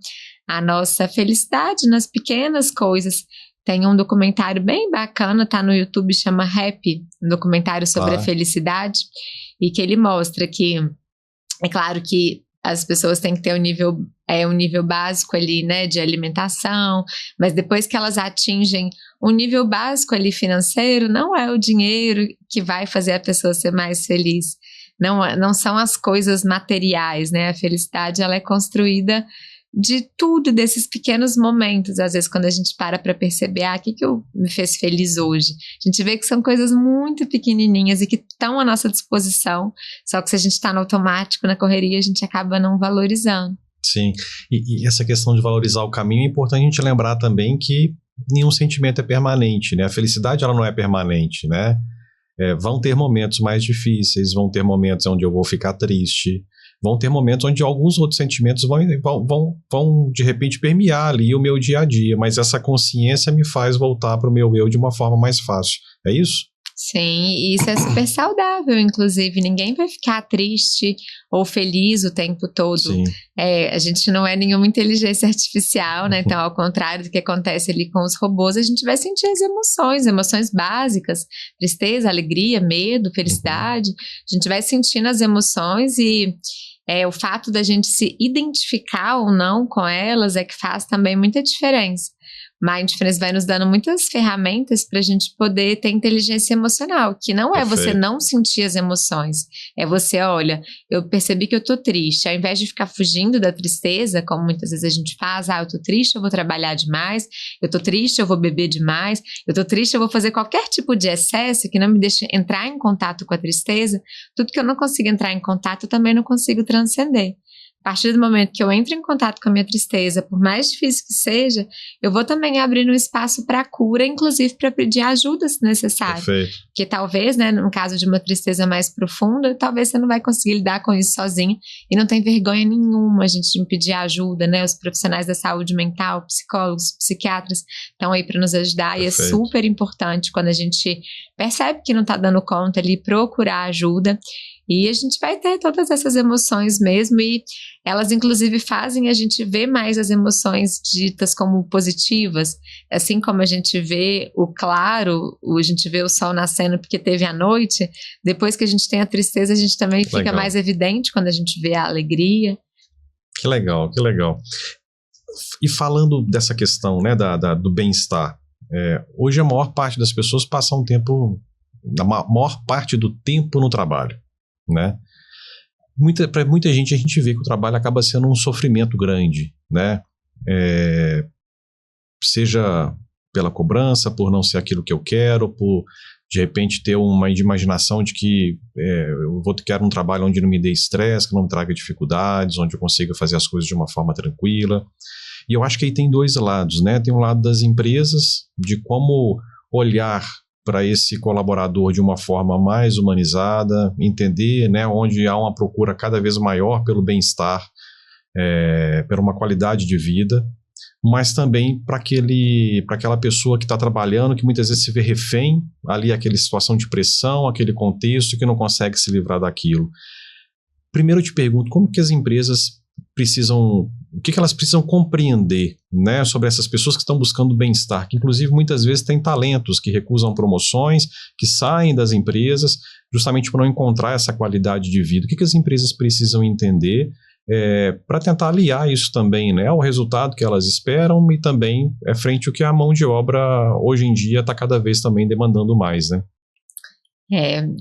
a nossa felicidade nas pequenas coisas. Tem um documentário bem bacana, tá no YouTube, chama Happy, um documentário sobre a felicidade, e que ele mostra que, é claro que as pessoas têm que ter um nível básico ali, né, de alimentação, mas depois que elas atingem um nível básico ali financeiro, não é o dinheiro que vai fazer a pessoa ser mais feliz, não são as coisas materiais, né, a felicidade ela é construída de tudo, desses pequenos momentos, às vezes quando a gente para perceber, o que me fez feliz hoje, a gente vê que são coisas muito pequenininhas e que estão à nossa disposição, só que se a gente está no automático, na correria, a gente acaba não valorizando. Sim, e essa questão de valorizar o caminho, é importante a gente lembrar também que nenhum sentimento é permanente, né? A felicidade ela não é permanente, né? Vão ter momentos mais difíceis, vão ter momentos onde eu vou ficar triste, vão ter momentos onde alguns outros sentimentos vão de repente permear ali o meu dia a dia, mas essa consciência me faz voltar para o meu eu de uma forma mais fácil, é isso? Sim, e isso é super saudável, inclusive, ninguém vai ficar triste ou feliz o tempo todo. Sim. A gente não é nenhuma inteligência artificial, né? Então, ao contrário do que acontece ali com os robôs, a gente vai sentir as emoções básicas, tristeza, alegria, medo, felicidade, a gente vai sentindo as emoções e o fato da gente se identificar ou não com elas é que faz também muita diferença. Mindfulness vai nos dando muitas ferramentas para a gente poder ter inteligência emocional, que não é você não sentir as emoções, é você, olha, eu percebi que eu tô triste, ao invés de ficar fugindo da tristeza, como muitas vezes a gente faz, eu tô triste, eu vou trabalhar demais, eu tô triste, eu vou beber demais, eu tô triste, eu vou fazer qualquer tipo de excesso que não me deixe entrar em contato com a tristeza, tudo que eu não consigo entrar em contato, eu também não consigo transcender. A partir do momento que eu entro em contato com a minha tristeza, por mais difícil que seja, eu vou também abrir um espaço para cura, inclusive para pedir ajuda se necessário. Perfeito. Porque talvez, né, no caso de uma tristeza mais profunda, talvez você não vai conseguir lidar com isso sozinho e não tem vergonha nenhuma a gente de pedir ajuda, né? Os profissionais da saúde mental, psicólogos, psiquiatras estão aí para nos ajudar. Perfeito. E é super importante quando a gente percebe que não está dando conta ali, procurar ajuda. E a gente vai ter todas essas emoções mesmo, e elas inclusive fazem a gente ver mais as emoções ditas como positivas, assim como a gente vê o claro, a gente vê o sol nascendo porque teve a noite, depois que a gente tem a tristeza, a gente também fica mais evidente quando a gente vê a alegria. Que legal, que legal. E falando dessa questão, né, do bem-estar, hoje a maior parte das pessoas passa a maior parte do tempo no trabalho, né? Para muita gente, a gente vê que o trabalho acaba sendo um sofrimento grande, né? Seja pela cobrança, por não ser aquilo que eu quero, por de repente ter uma imaginação de que quero um trabalho onde não me dê estresse, que não me traga dificuldades, onde eu consiga fazer as coisas de uma forma tranquila. E eu acho que aí tem dois lados, né? Tem um lado das empresas, de como olhar para esse colaborador de uma forma mais humanizada, entender, né, onde há uma procura cada vez maior pelo bem-estar, por uma qualidade de vida, mas também para aquela pessoa que está trabalhando, que muitas vezes se vê refém, ali aquela situação de pressão, aquele contexto que não consegue se livrar daquilo. Primeiro eu te pergunto, como que as empresas o que elas precisam compreender, né, sobre essas pessoas que estão buscando bem-estar, que inclusive muitas vezes têm talentos, que recusam promoções, que saem das empresas justamente por não encontrar essa qualidade de vida. O que as empresas precisam entender para tentar aliar isso também, né, ao resultado que elas esperam e também frente ao que a mão de obra hoje em dia está cada vez também demandando mais, né?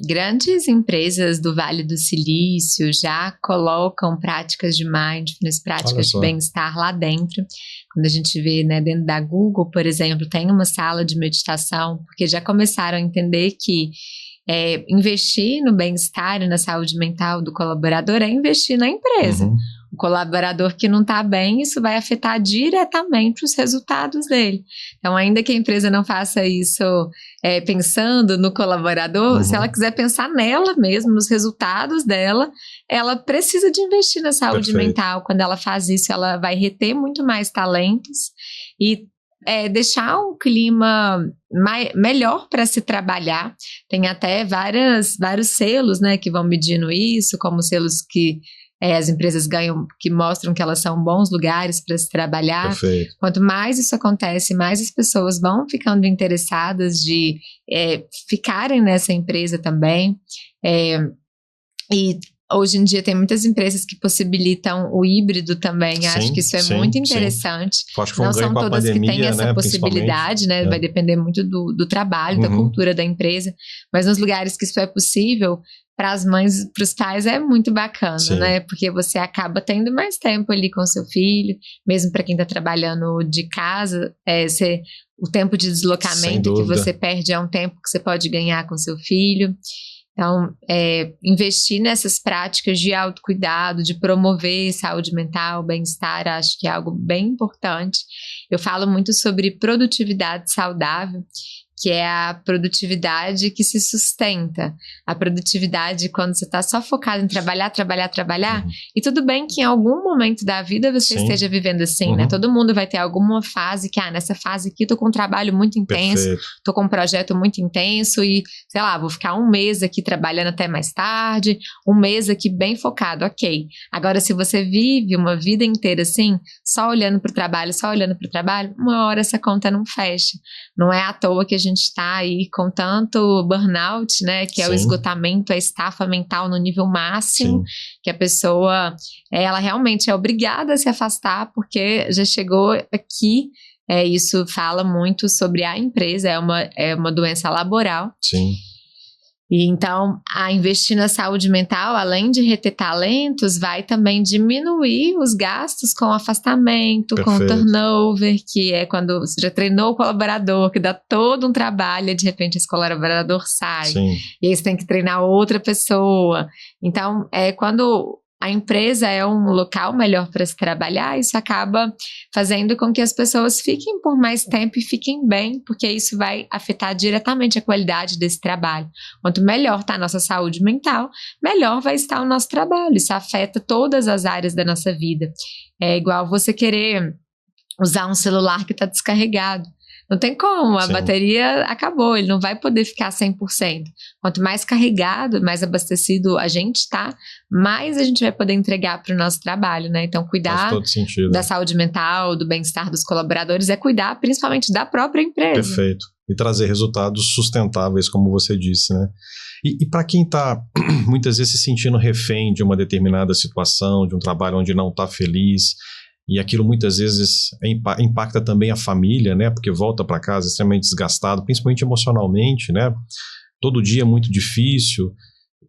Grandes empresas do Vale do Silício já colocam práticas de mindfulness, práticas de bem-estar lá dentro. Quando a gente vê, né, dentro da Google, por exemplo, tem uma sala de meditação, porque já começaram a entender que investir no bem-estar e na saúde mental do colaborador é investir na empresa. Uhum. O colaborador que não está bem, isso vai afetar diretamente os resultados dele. Então, ainda que a empresa não faça isso pensando no colaborador, se ela quiser pensar nela mesmo, nos resultados dela, ela precisa de investir na saúde mental. Quando ela faz isso, ela vai reter muito mais talentos e deixar um clima melhor para se trabalhar. Tem até vários selos, né, que vão medindo isso, como selos que as empresas ganham, que mostram que elas são bons lugares para se trabalhar. Perfeito. Quanto mais isso acontece, mais as pessoas vão ficando interessadas de ficarem nessa empresa também. E hoje em dia tem muitas empresas que possibilitam o híbrido também. Acho que isso é muito interessante. Acho que foi não são todas pandemia, que têm essa possibilidade, né? Vai depender muito do trabalho, da cultura da empresa. Mas nos lugares que isso é possível, para as mães, para os pais é muito bacana, né? Porque você acaba tendo mais tempo ali com seu filho, mesmo para quem está trabalhando de casa, o tempo de deslocamento que você perde é um tempo que você pode ganhar com seu filho. Então, investir nessas práticas de autocuidado, de promover saúde mental, bem-estar, acho que é algo bem importante. Eu falo muito sobre produtividade saudável, que é a produtividade que se sustenta. A produtividade quando você está só focado em trabalhar, e tudo bem que em algum momento da vida você esteja vivendo assim, né? Todo mundo vai ter alguma fase que, nessa fase aqui tô com um trabalho muito intenso, tô com um projeto muito intenso e, sei lá, vou ficar um mês aqui trabalhando até mais tarde, um mês aqui bem focado, ok. Agora, se você vive uma vida inteira assim, só olhando pro trabalho, uma hora essa conta não fecha. Não é à toa que a gente está aí com tanto burnout, né, que é o esgotamento, a estafa mental no nível máximo, que a pessoa, ela realmente é obrigada a se afastar porque já chegou aqui. Isso fala muito sobre a empresa, é uma doença laboral. E então, a investir na saúde mental, além de reter talentos, vai também diminuir os gastos com afastamento, com turnover, que é quando você já treinou o colaborador, que dá todo um trabalho, e de repente esse colaborador sai. E aí você tem que treinar outra pessoa. Então, quando a empresa é um local melhor para se trabalhar, isso acaba fazendo com que as pessoas fiquem por mais tempo e fiquem bem, porque isso vai afetar diretamente a qualidade desse trabalho. Quanto melhor está a nossa saúde mental, melhor vai estar o nosso trabalho. Isso afeta todas as áreas da nossa vida. É igual você querer usar um celular que está descarregado. Não tem como, a Sim. bateria acabou, ele não vai poder ficar 100%. Quanto mais carregado, mais abastecido a gente tá, mais a gente vai poder entregar para o nosso trabalho, né? Então, cuidar Faz todo sentido. da saúde mental, do bem-estar dos colaboradores, é cuidar principalmente da própria empresa. Perfeito. E trazer resultados sustentáveis, como você disse, né? E para quem está muitas vezes se sentindo refém de uma determinada situação, de um trabalho onde não está feliz, e aquilo muitas vezes impacta também a família, né? Porque volta para casa extremamente desgastado, principalmente emocionalmente, né? Todo dia é muito difícil.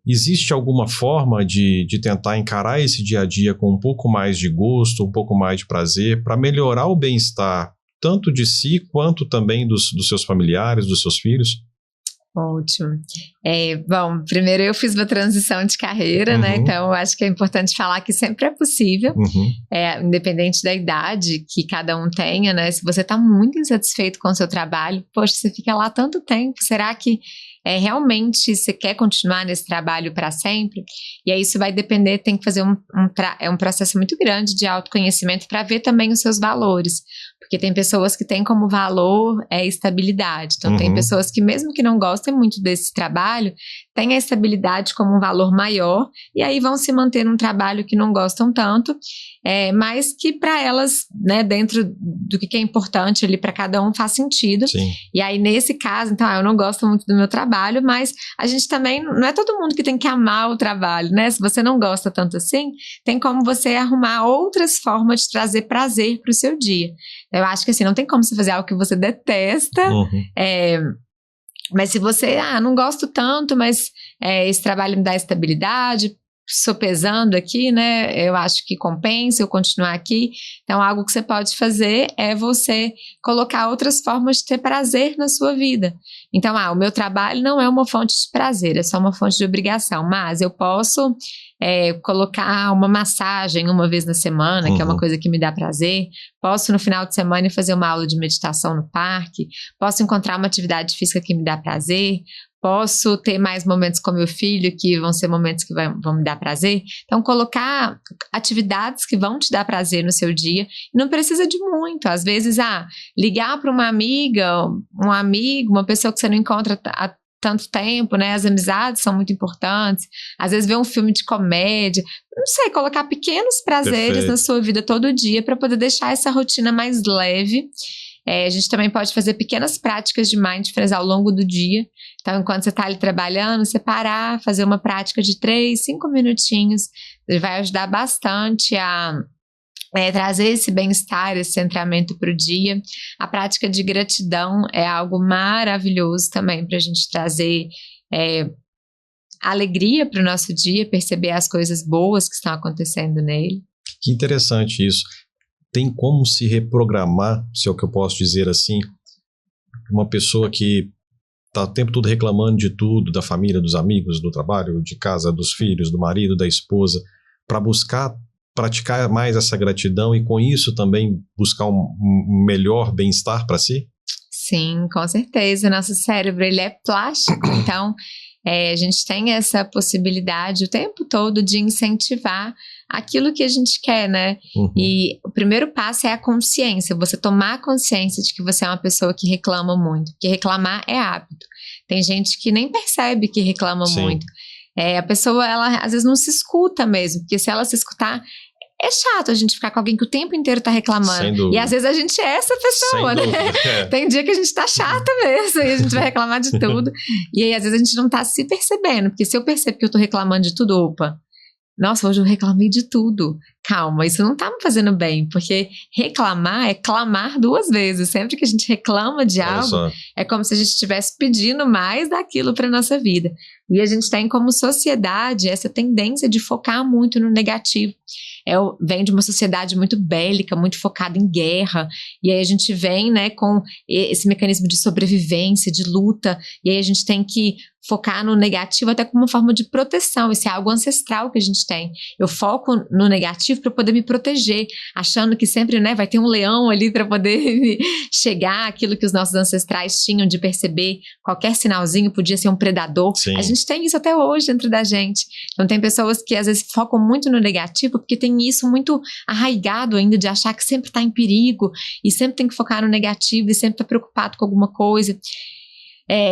Existe alguma forma de tentar encarar esse dia a dia com um pouco mais de gosto, um pouco mais de prazer, para melhorar o bem-estar, tanto de si quanto também dos seus familiares, dos seus filhos? Ótimo. Bom, primeiro eu fiz uma transição de carreira, né? Então eu acho que é importante falar que sempre é possível, independente da idade que cada um tenha, né? Se você está muito insatisfeito com o seu trabalho, poxa, você fica lá tanto tempo, será que realmente você quer continuar nesse trabalho para sempre? E aí isso vai depender, tem que fazer um processo muito grande de autoconhecimento para ver também os seus valores. Porque tem pessoas que têm como valor estabilidade. Então, tem pessoas que, mesmo que não gostem muito desse trabalho, têm a estabilidade como um valor maior, e aí vão se manter num trabalho que não gostam tanto, mas que para elas, né, dentro do que é importante ali para cada um, faz sentido. Sim. E aí, nesse caso, então, eu não gosto muito do meu trabalho, mas a gente também, não é todo mundo que tem que amar o trabalho, né? Se você não gosta tanto assim, tem como você arrumar outras formas de trazer prazer para o seu dia. Eu acho que assim, não tem como você fazer algo que você detesta, mas se você, não gosto tanto, mas esse trabalho me dá estabilidade, sopesando aqui, né, eu acho que compensa eu continuar aqui. Então, algo que você pode fazer é você colocar outras formas de ter prazer na sua vida. Então, o meu trabalho não é uma fonte de prazer, é só uma fonte de obrigação, mas eu posso colocar uma massagem uma vez na semana, que é uma coisa que me dá prazer. Posso no final de semana fazer uma aula de meditação no parque, posso encontrar uma atividade física que me dá prazer, posso ter mais momentos com meu filho, que vão ser momentos que vão me dar prazer. Então, colocar atividades que vão te dar prazer no seu dia, e não precisa de muito. Às vezes, ligar para uma amiga, um amigo, uma pessoa que você não encontra há tanto tempo, né? As amizades são muito importantes. Às vezes ver um filme de comédia, não sei, colocar pequenos prazeres na sua vida todo dia para poder deixar essa rotina mais leve. A gente também pode fazer pequenas práticas de mindfulness ao longo do dia. Então, enquanto você está ali trabalhando, você parar, fazer uma prática de 3, 5 minutinhos, vai ajudar bastante a trazer esse bem-estar, esse centramento para o dia. A prática de gratidão é algo maravilhoso também para a gente trazer alegria para o nosso dia, perceber as coisas boas que estão acontecendo nele. Que interessante isso. Tem como se reprogramar, se é o que eu posso dizer assim, uma pessoa que está o tempo todo reclamando de tudo, da família, dos amigos, do trabalho, de casa, dos filhos, do marido, da esposa, para buscar praticar mais essa gratidão e com isso também buscar um melhor bem-estar para si? Sim, com certeza. Nosso cérebro, ele é plástico, então a gente tem essa possibilidade o tempo todo de incentivar aquilo que a gente quer, né? E o primeiro passo é a consciência, você tomar consciência de que você é uma pessoa que reclama muito, porque reclamar é hábito. Tem gente que nem percebe que reclama muito. A pessoa, ela às vezes não se escuta mesmo, porque se ela se escutar, é chato a gente ficar com alguém que o tempo inteiro tá reclamando. E às vezes a gente é essa pessoa, né? Tem dia que a gente tá chata mesmo e a gente vai reclamar de tudo. E aí às vezes a gente não tá se percebendo, porque se eu percebo que eu tô reclamando de tudo, nossa, hoje eu reclamei de tudo. Calma, isso não tá me fazendo bem, porque reclamar é clamar 2 vezes. Sempre que a gente reclama de algo, é como se a gente estivesse pedindo mais daquilo para nossa vida. E a gente tem como sociedade essa tendência de focar muito no negativo. Vem de uma sociedade muito bélica, muito focada em guerra, e aí a gente vem, né, com esse mecanismo de sobrevivência, de luta, e aí a gente tem que focar no negativo até como uma forma de proteção. Isso é algo ancestral que a gente tem. Eu foco no negativo para poder me proteger, achando que sempre, né, vai ter um leão ali para poder chegar aquilo que os nossos ancestrais tinham de perceber. Qualquer sinalzinho podia ser um predador. Sim. A gente tem isso até hoje dentro da gente. Então tem pessoas que às vezes focam muito no negativo porque tem isso muito arraigado ainda de achar que sempre está em perigo e sempre tem que focar no negativo e sempre está preocupado com alguma coisa.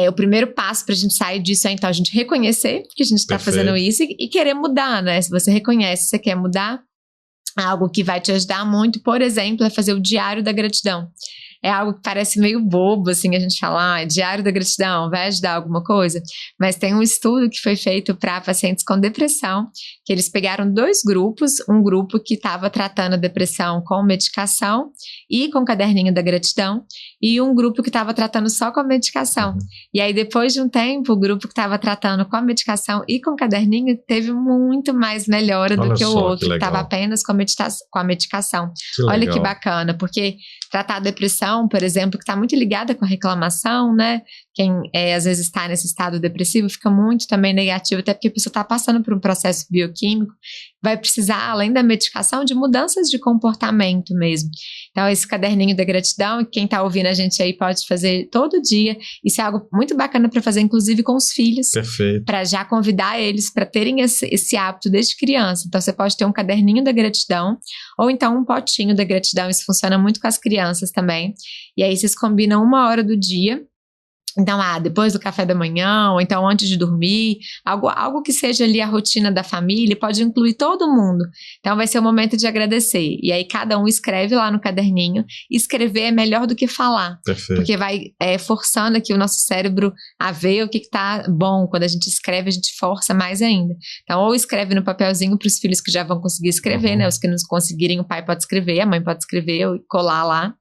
O primeiro passo para a gente sair disso é, então, a gente reconhecer que a gente está fazendo isso e querer mudar, né? Se você reconhece, você quer mudar, algo que vai te ajudar muito, por exemplo, é fazer o diário da gratidão. É algo que parece meio bobo, assim, a gente falar, diário da gratidão, vai ajudar alguma coisa? Mas tem um estudo que foi feito para pacientes com depressão, que eles pegaram 2 grupos, um grupo que estava tratando a depressão com medicação e com caderninho da gratidão, e um grupo que estava tratando só com a medicação. E aí, depois de um tempo, o grupo que estava tratando com a medicação e com o caderninho teve muito mais melhora do que o outro, que estava apenas com a medicação. Olha que bacana, porque tratar a depressão, por exemplo, que está muito ligada com a reclamação, né? Quem às vezes está nesse estado depressivo fica muito também negativo, até porque a pessoa está passando por um processo bioquímico, vai precisar, além da medicação, de mudanças de comportamento mesmo. Então, esse caderninho da gratidão, quem está ouvindo a gente aí pode fazer todo dia. Isso é algo muito bacana para fazer, inclusive, com os filhos. Perfeito. Para já convidar eles para terem esse hábito desde criança. Então, você pode ter um caderninho da gratidão, ou então um potinho da gratidão. Isso funciona muito com as crianças também. E aí, vocês combinam 1 hora do dia. Então, depois do café da manhã, ou então antes de dormir, algo que seja ali a rotina da família, pode incluir todo mundo. Então, vai ser o momento de agradecer. E aí, cada um escreve lá no caderninho. Escrever é melhor do que falar. Perfeito. Porque vai forçando aqui o nosso cérebro a ver o que tá bom. Quando a gente escreve, a gente força mais ainda. Então, ou escreve no papelzinho para os filhos que já vão conseguir escrever, né? Os que não conseguirem, o pai pode escrever, a mãe pode escrever, ou colar lá.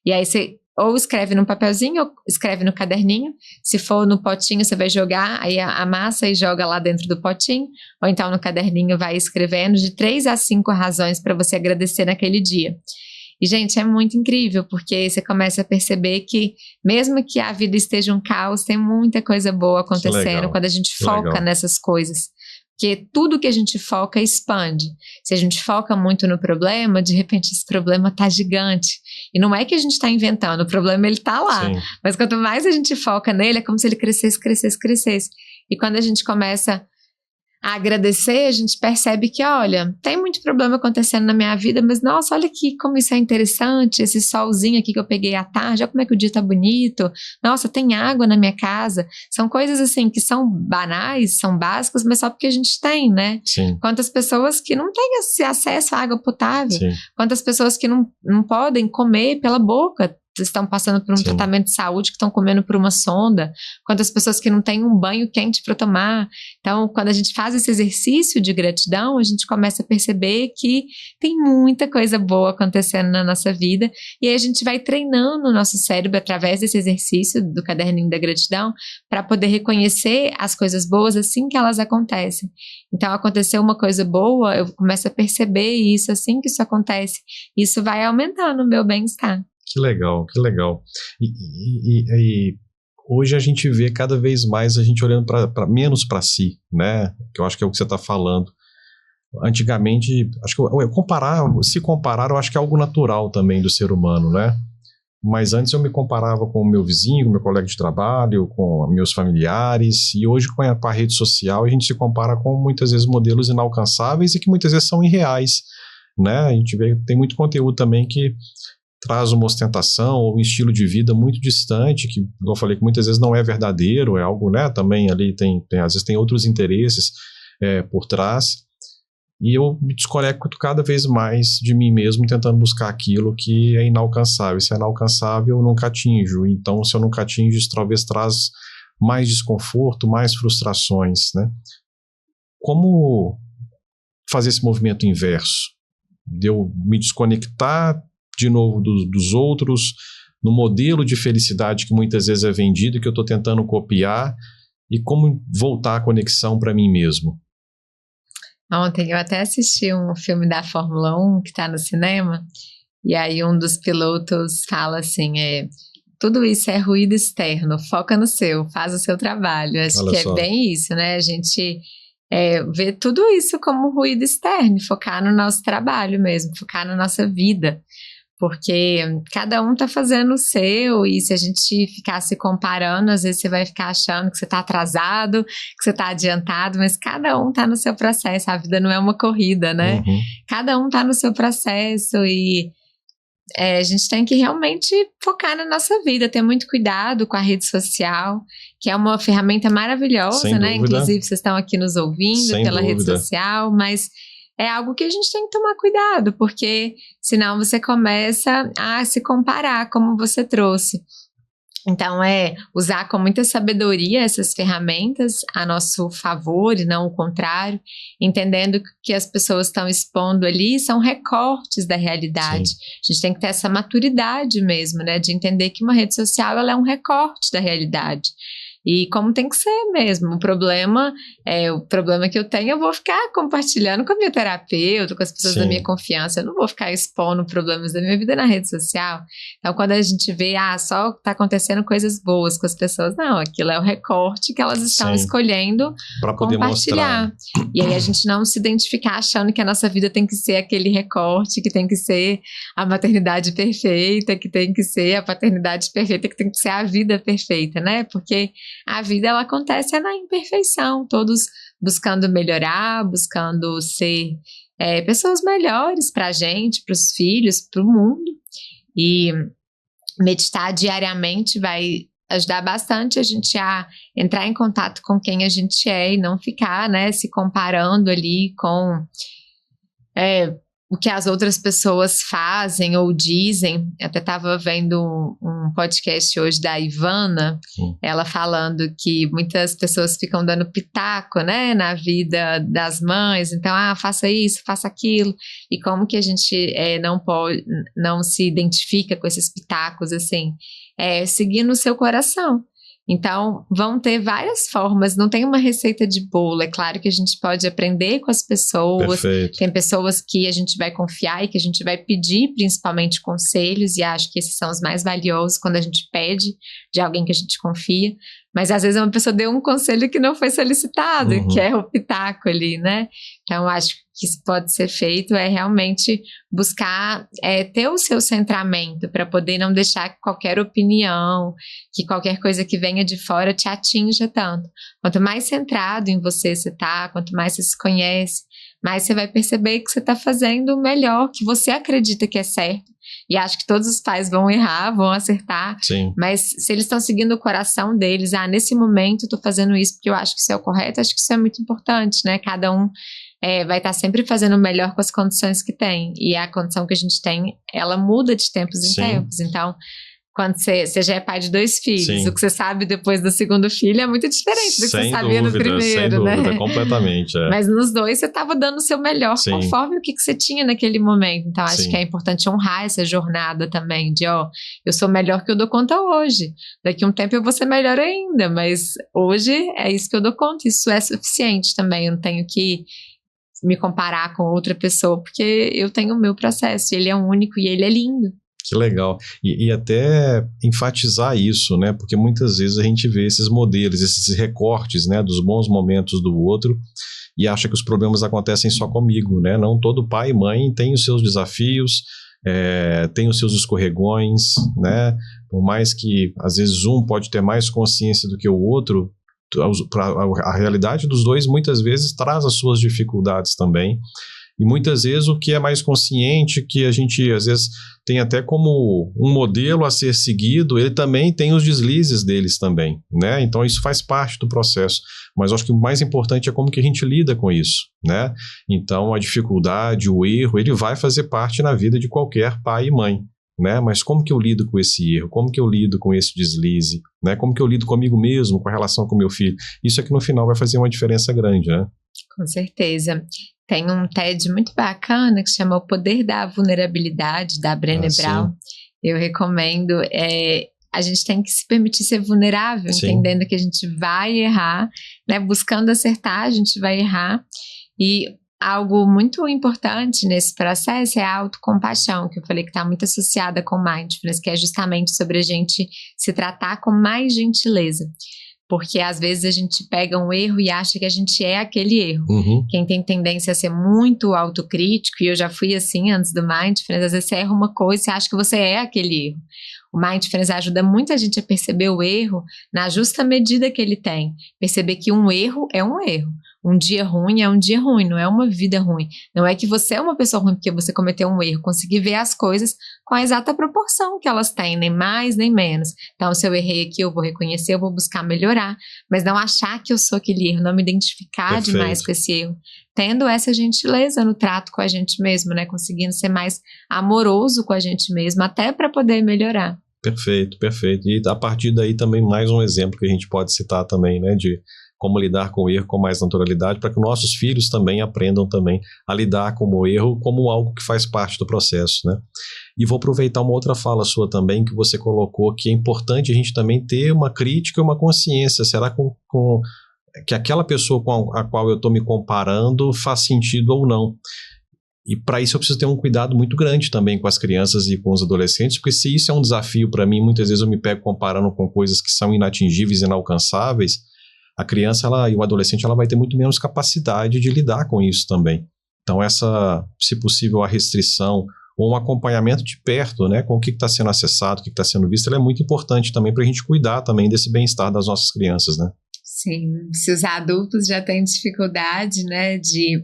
E aí, você ou escreve num papelzinho, ou escreve no caderninho. Se for no potinho, você vai jogar, aí amassa e joga lá dentro do potinho. Ou então no caderninho vai escrevendo de 3 a 5 razões para você agradecer naquele dia. E, gente, é muito incrível, porque você começa a perceber que, mesmo que a vida esteja um caos, tem muita coisa boa acontecendo quando a gente foca nessas coisas. Porque tudo que a gente foca expande. Se a gente foca muito no problema, de repente esse problema tá gigante. E não é que a gente tá inventando, o problema ele tá lá. Sim. Mas quanto mais a gente foca nele, é como se ele crescesse. E quando a gente começa a agradecer, a gente percebe que, olha, tem muito problema acontecendo na minha vida, mas nossa, olha aqui como isso é interessante, esse solzinho aqui que eu peguei à tarde, olha como é que o dia tá bonito, nossa, tem água na minha casa. São coisas assim que são banais, são básicas, mas só porque a gente tem, né? Sim. Quantas pessoas que não têm esse acesso à água potável, Sim. Quantas pessoas que não podem comer pela boca, estão passando por um Sim. tratamento de saúde, que estão comendo por uma sonda, quantas pessoas que não têm um banho quente para tomar. Então, quando a gente faz esse exercício de gratidão, a gente começa a perceber que tem muita coisa boa acontecendo na nossa vida, e aí a gente vai treinando o nosso cérebro através desse exercício do caderninho da gratidão para poder reconhecer as coisas boas assim que elas acontecem. Então, aconteceu uma coisa boa, eu começo a perceber isso assim que isso acontece. Isso vai aumentando o meu bem-estar. Que legal, que legal. E hoje a gente vê cada vez mais a gente olhando menos para si, né? Que eu acho que é o que você está falando. Antigamente, acho que se comparar, eu acho que é algo natural também do ser humano, né? Mas antes eu me comparava com o meu vizinho, com o meu colega de trabalho, com meus familiares, e hoje com a rede social a gente se compara com muitas vezes modelos inalcançáveis e que muitas vezes são irreais, né? A gente vê, tem muito conteúdo também que traz uma ostentação ou um estilo de vida muito distante, que, como eu falei, que muitas vezes não é verdadeiro, é algo, né, também ali às vezes tem outros interesses por trás, e eu me desconecto cada vez mais de mim mesmo, tentando buscar aquilo que é inalcançável. Se é inalcançável, eu nunca atinjo, então se eu nunca atinjo, isso talvez traz mais desconforto, mais frustrações, né? Como fazer esse movimento inverso? De eu me desconectar de novo dos outros, no modelo de felicidade que muitas vezes é vendido, que eu estou tentando copiar, e como voltar a conexão para mim mesmo. Ontem eu até assisti um filme da Fórmula 1 que está no cinema, e aí um dos pilotos fala assim, tudo isso é ruído externo, foca no seu, faz o seu trabalho. Acho Olha que só. é bem isso, né? A gente ver tudo isso como ruído externo, focar no nosso trabalho mesmo, focar na nossa vida. Porque cada um tá fazendo o seu, e se a gente ficar se comparando, às vezes você vai ficar achando que você tá atrasado, que você tá adiantado, mas cada um tá no seu processo, a vida não é uma corrida, né? Uhum. Cada um tá no seu processo e a gente tem que realmente focar na nossa vida, ter muito cuidado com a rede social, que é uma ferramenta maravilhosa, Sem né? dúvida. Inclusive, vocês estão aqui nos ouvindo Sem pela rede dúvida. social, mas é algo que a gente tem que tomar cuidado, porque senão você começa a se comparar, como você trouxe. Então, usar com muita sabedoria essas ferramentas a nosso favor e não o contrário, entendendo que as pessoas estão expondo ali são recortes da realidade. Sim. A gente tem que ter essa maturidade mesmo, né, de entender que uma rede social ela é um recorte da realidade. E como tem que ser mesmo, o problema que eu tenho, eu vou ficar compartilhando com a minha terapeuta, com as pessoas da minha confiança, eu não vou ficar expondo problemas da minha vida na rede social. Então, quando a gente vê, só tá acontecendo coisas boas com as pessoas, não, aquilo é o recorte que elas estão escolhendo para poder compartilhar. Mostrar. E aí a gente não se identificar achando que a nossa vida tem que ser aquele recorte, que tem que ser a maternidade perfeita, que tem que ser a paternidade perfeita, que tem que ser a vida perfeita, né? Porque a vida, ela acontece na imperfeição, todos buscando melhorar, buscando ser pessoas melhores para a gente, para os filhos, para o mundo. E meditar diariamente vai ajudar bastante a gente a entrar em contato com quem a gente é e não ficar, né, se comparando ali com o que as outras pessoas fazem ou dizem. Eu até estava vendo um podcast hoje da Ivana, ela falando que muitas pessoas ficam dando pitaco, né, na vida das mães, então, faça isso, faça aquilo, e como que a gente não se identifica com esses pitacos, assim, seguir no seu coração. Então, vão ter várias formas, não tem uma receita de bolo. É claro que a gente pode aprender com as pessoas. Perfeito. Tem pessoas que a gente vai confiar e que a gente vai pedir principalmente conselhos, e acho que esses são os mais valiosos quando a gente pede de alguém que a gente confia. Mas às vezes uma pessoa deu um conselho que não foi solicitado, que é o pitaco ali, né? Então, acho que isso pode ser feito, realmente buscar ter o seu centramento para poder não deixar que qualquer opinião, que qualquer coisa que venha de fora te atinja tanto. Quanto mais centrado em você tá, quanto mais você se conhece, mais você vai perceber que você está fazendo o melhor, que você acredita que é certo. E acho que todos os pais vão errar, vão acertar. Sim. Mas se eles estão seguindo o coração deles, nesse momento eu tô fazendo isso porque eu acho que isso é o correto, acho que isso é muito importante, né? Cada um vai estar sempre fazendo o melhor com as condições que tem. E a condição que a gente tem, ela muda de tempos em tempos. Então, quando você já é pai de 2 filhos, o que você sabe depois do segundo filho é muito diferente do que você sabia no primeiro, sem dúvida, né? Completamente. Mas nos 2 você estava dando o seu melhor conforme o que você tinha naquele momento. Então acho que é importante honrar essa jornada também de, eu sou melhor que eu dou conta hoje. Daqui a um tempo eu vou ser melhor ainda, mas hoje é isso que eu dou conta. Isso é suficiente também, eu não tenho que me comparar com outra pessoa, porque eu tenho o meu processo, ele é único e ele é lindo. Que legal. E até enfatizar isso, né? Porque muitas vezes a gente vê esses modelos, esses recortes, né, dos bons momentos do outro e acha que os problemas acontecem só comigo, né? Não, todo pai e mãe tem os seus desafios, tem os seus escorregões, né? Por mais que às vezes um pode ter mais consciência do que o outro, a realidade dos dois muitas vezes traz as suas dificuldades também. E muitas vezes o que é mais consciente, que a gente às vezes tem até como um modelo a ser seguido, ele também tem os deslizes deles também, né? Então isso faz parte do processo, mas eu acho que o mais importante é como que a gente lida com isso, né? Então a dificuldade, o erro, ele vai fazer parte na vida de qualquer pai e mãe, né? Mas como que eu lido com esse erro? Como que eu lido com esse deslize? Né? Como que eu lido comigo mesmo, com a relação com meu filho? Isso é que no final vai fazer uma diferença grande, né? Com certeza. Tem um TED muito bacana que se chama O Poder da Vulnerabilidade, da Brené Brown. Eu recomendo. A gente tem que se permitir ser vulnerável, entendendo que a gente vai errar, né? Buscando acertar, a gente vai errar. E algo muito importante nesse processo é a autocompaixão, que eu falei que está muito associada com mindfulness, que é justamente sobre a gente se tratar com mais gentileza. Porque às vezes a gente pega um erro e acha que a gente é aquele erro. Quem tem tendência a ser muito autocrítico, e eu já fui assim antes do mindfulness, às vezes você erra uma coisa e você acha que você é aquele erro. O mindfulness ajuda muito a gente a perceber o erro na justa medida que ele tem. Perceber que um erro é um erro. Um dia ruim é um dia ruim, não é uma vida ruim. Não é que você é uma pessoa ruim porque você cometeu um erro. Conseguir ver as coisas com a exata proporção que elas têm, nem mais nem menos. Então, se eu errei aqui, eu vou reconhecer, eu vou buscar melhorar. Mas não achar que eu sou aquele erro, não me identificar demais com esse erro. Tendo essa gentileza no trato com a gente mesmo, né? Conseguindo ser mais amoroso com a gente mesmo, até para poder melhorar. Perfeito, perfeito. E a partir daí também mais um exemplo que a gente pode citar também, né? De como lidar com o erro com mais naturalidade, para que nossos filhos também aprendam também a lidar com o erro como algo que faz parte do processo, né? E vou aproveitar uma outra fala sua também, que você colocou, que é importante a gente também ter uma crítica e uma consciência. Será que aquela pessoa com a qual eu estou me comparando faz sentido ou não? E para isso eu preciso ter um cuidado muito grande também com as crianças e com os adolescentes, porque se isso é um desafio para mim, muitas vezes eu me pego comparando com coisas que são inatingíveis e inalcançáveis, a criança e o adolescente ela vai ter muito menos capacidade de lidar com isso também. Então se possível, a restrição ou um acompanhamento de perto, né, com o que está sendo acessado, o que está sendo visto, ela é muito importante também para a gente cuidar também desse bem-estar das nossas crianças, né? Sim, se os adultos já têm dificuldade, né, de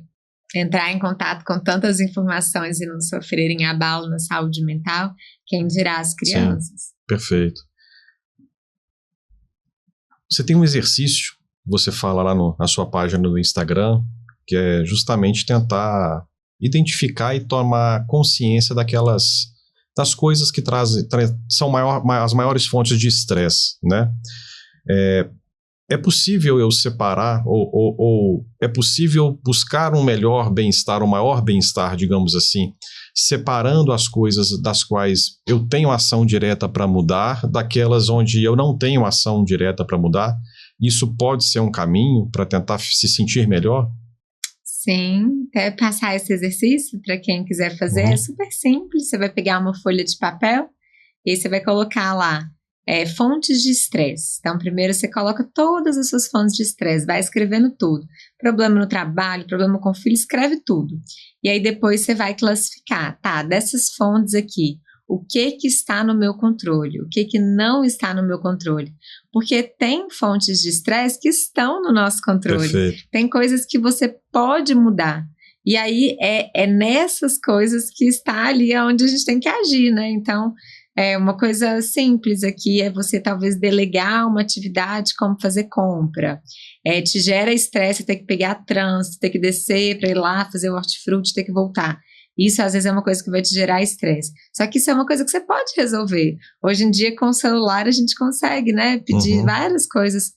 entrar em contato com tantas informações e não sofrerem abalo na saúde mental, quem dirá as crianças? Sim, perfeito. Você tem um exercício, você fala lá na sua página do Instagram, que é justamente tentar identificar e tomar consciência das coisas que são as maiores fontes de estresse, né? É possível eu separar ou é possível buscar um melhor bem-estar, um maior bem-estar, digamos assim, separando as coisas das quais eu tenho ação direta para mudar, daquelas onde eu não tenho ação direta para mudar? Isso pode ser um caminho para tentar se sentir melhor? Sim, até passar esse exercício para quem quiser fazer, é super simples. Você vai pegar uma folha de papel e aí você vai colocar lá fontes de estresse. Então, primeiro você coloca todas as suas fontes de estresse, vai escrevendo tudo. Problema no trabalho, problema com o filho, escreve tudo. E aí depois você vai classificar, tá, dessas fontes aqui, o que está no meu controle, o que não está no meu controle. Porque tem fontes de estresse que estão no nosso controle. Perfeito. Tem coisas que você pode mudar. E aí é nessas coisas que está ali onde a gente tem que agir, né? Então, uma coisa simples aqui é você talvez delegar uma atividade como fazer compra. Te gera estresse ter que pegar trânsito, ter que descer para ir lá fazer o hortifruti, ter que voltar. Isso às vezes é uma coisa que vai te gerar estresse. Só que isso é uma coisa que você pode resolver. Hoje em dia com o celular a gente consegue, né, pedir várias coisas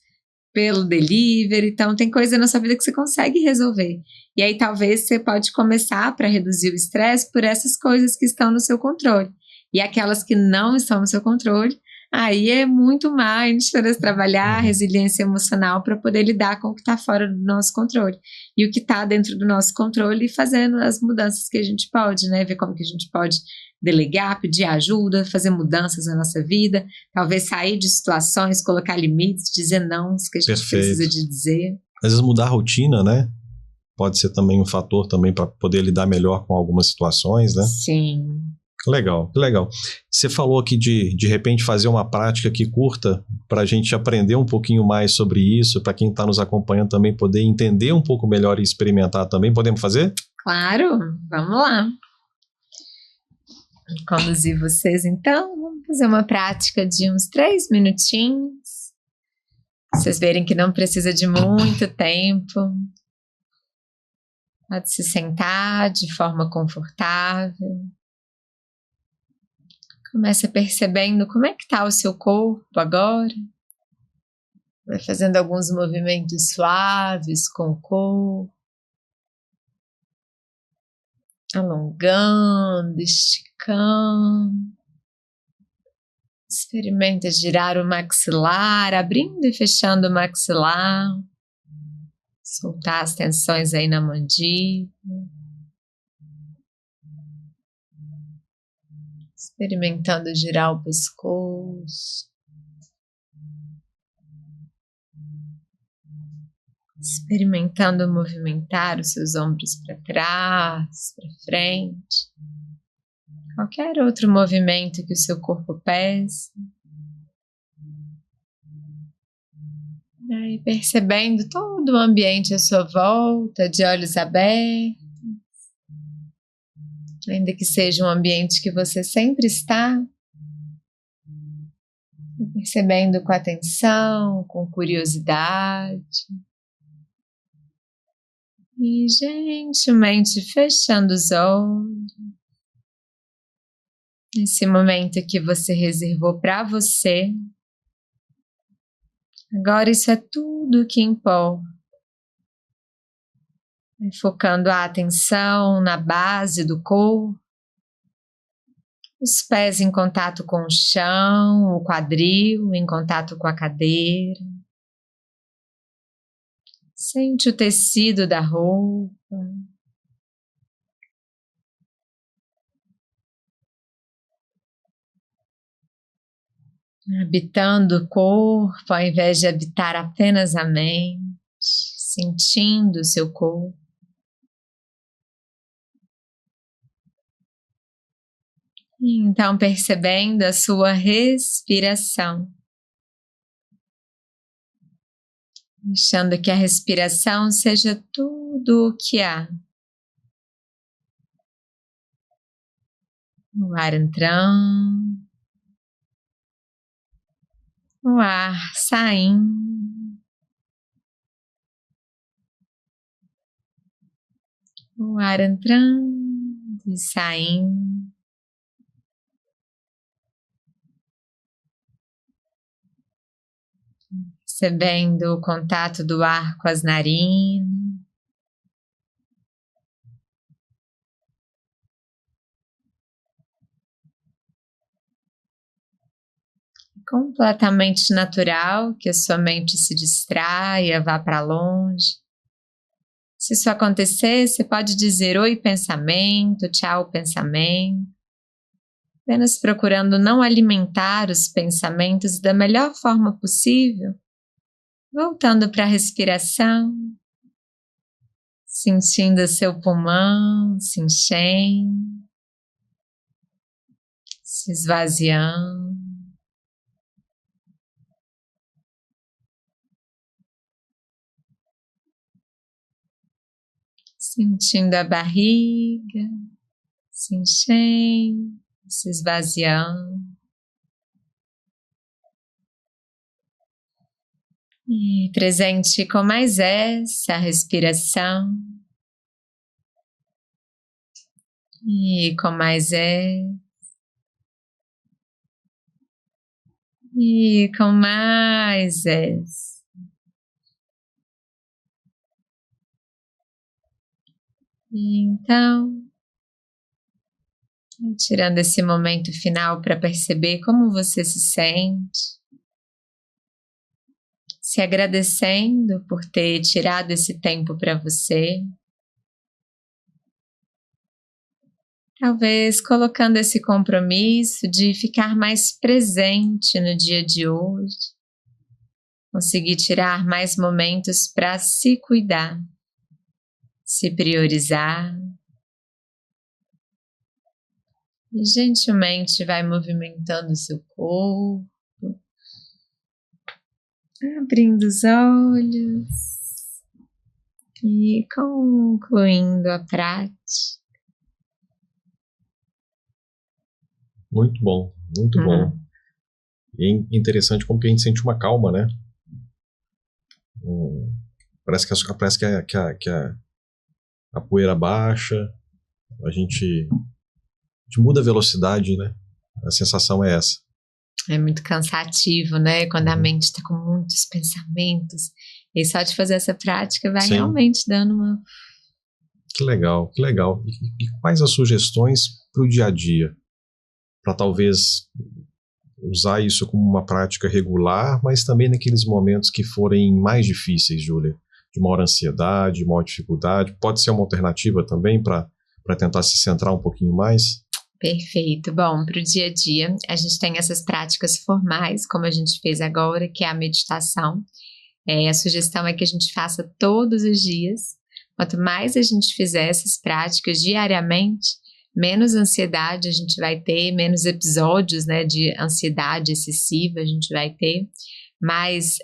pelo delivery. Então tem coisa na sua vida que você consegue resolver. E aí talvez você pode começar para reduzir o estresse por essas coisas que estão no seu controle. E aquelas que não estão no seu controle, aí é muito mindfulness, trabalhar resiliência emocional para poder lidar com o que está fora do nosso controle. E o que está dentro do nosso controle e fazendo as mudanças que a gente pode, né? Ver como que a gente pode delegar, pedir ajuda, fazer mudanças na nossa vida, talvez sair de situações, colocar limites, dizer não, que a gente precisa de dizer. Às vezes mudar a rotina, né? Pode ser também um fator também para poder lidar melhor com algumas situações, né? Sim. Legal, legal. Você falou aqui de repente fazer uma prática aqui curta para a gente aprender um pouquinho mais sobre isso, para quem está nos acompanhando também poder entender um pouco melhor e experimentar também. Podemos fazer? Claro, vamos lá. Vou conduzir vocês então. Vamos fazer uma prática de uns 3 minutinhos. Vocês verem que não precisa de muito tempo. Pode se sentar de forma confortável. Começa percebendo como é que está o seu corpo agora. Vai fazendo alguns movimentos suaves com o corpo. Alongando, esticando. Experimenta girar o maxilar, abrindo e fechando o maxilar. Soltar as tensões aí na mandíbula. Experimentando girar o pescoço. Experimentando movimentar os seus ombros para trás, para frente. Qualquer outro movimento que o seu corpo peça. E percebendo todo o ambiente à sua volta, de olhos abertos. Ainda que seja um ambiente que você sempre está. Percebendo com atenção, com curiosidade. E gentilmente fechando os olhos. Nesse momento que você reservou para você. Agora isso é tudo o que importa. Focando a atenção na base do corpo. Os pés em contato com o chão, o quadril em contato com a cadeira. Sente o tecido da roupa. Habitando o corpo, ao invés de habitar apenas a mente, sentindo o seu corpo. Então, percebendo a sua respiração. Deixando que a respiração seja tudo o que há. O ar entrando. O ar saindo. O ar entrando e saindo. Percebendo o contato do ar com as narinas. Completamente natural que a sua mente se distraia, vá para longe. Se isso acontecer, você pode dizer oi pensamento, tchau pensamento. Apenas procurando não alimentar os pensamentos da melhor forma possível. Voltando para a respiração. Sentindo seu pulmão se enchendo. Se esvaziando. Sentindo a barriga se enchendo, se esvaziando. E presente com mais essa respiração. E com mais essa. E com mais essa. Então, tirando esse momento final para perceber como você se sente, se agradecendo por ter tirado esse tempo para você, talvez colocando esse compromisso de ficar mais presente no dia de hoje, conseguir tirar mais momentos para se cuidar. Se priorizar. E gentilmente vai movimentando o seu corpo. Abrindo os olhos. E concluindo a prática. Muito bom, muito bom. E é interessante como que a gente sente uma calma, né? Parece que a poeira baixa, a gente muda a velocidade, né? A sensação é essa. É muito cansativo, né? Quando a mente está com muitos pensamentos. E só de fazer essa prática vai realmente dando uma... Que legal, que legal. E quais as sugestões para o dia a dia? Para talvez usar isso como uma prática regular, mas também naqueles momentos que forem mais difíceis, Júlia. de maior ansiedade, maior dificuldade? Pode ser uma alternativa também para tentar se centrar um pouquinho mais? Perfeito. Bom, para o dia a dia, a gente tem essas práticas formais, como a gente fez agora, que é a meditação. A sugestão é que a gente faça todos os dias. Quanto mais a gente fizer essas práticas diariamente, menos ansiedade a gente vai ter, menos episódios, né, de ansiedade excessiva a gente vai ter, mais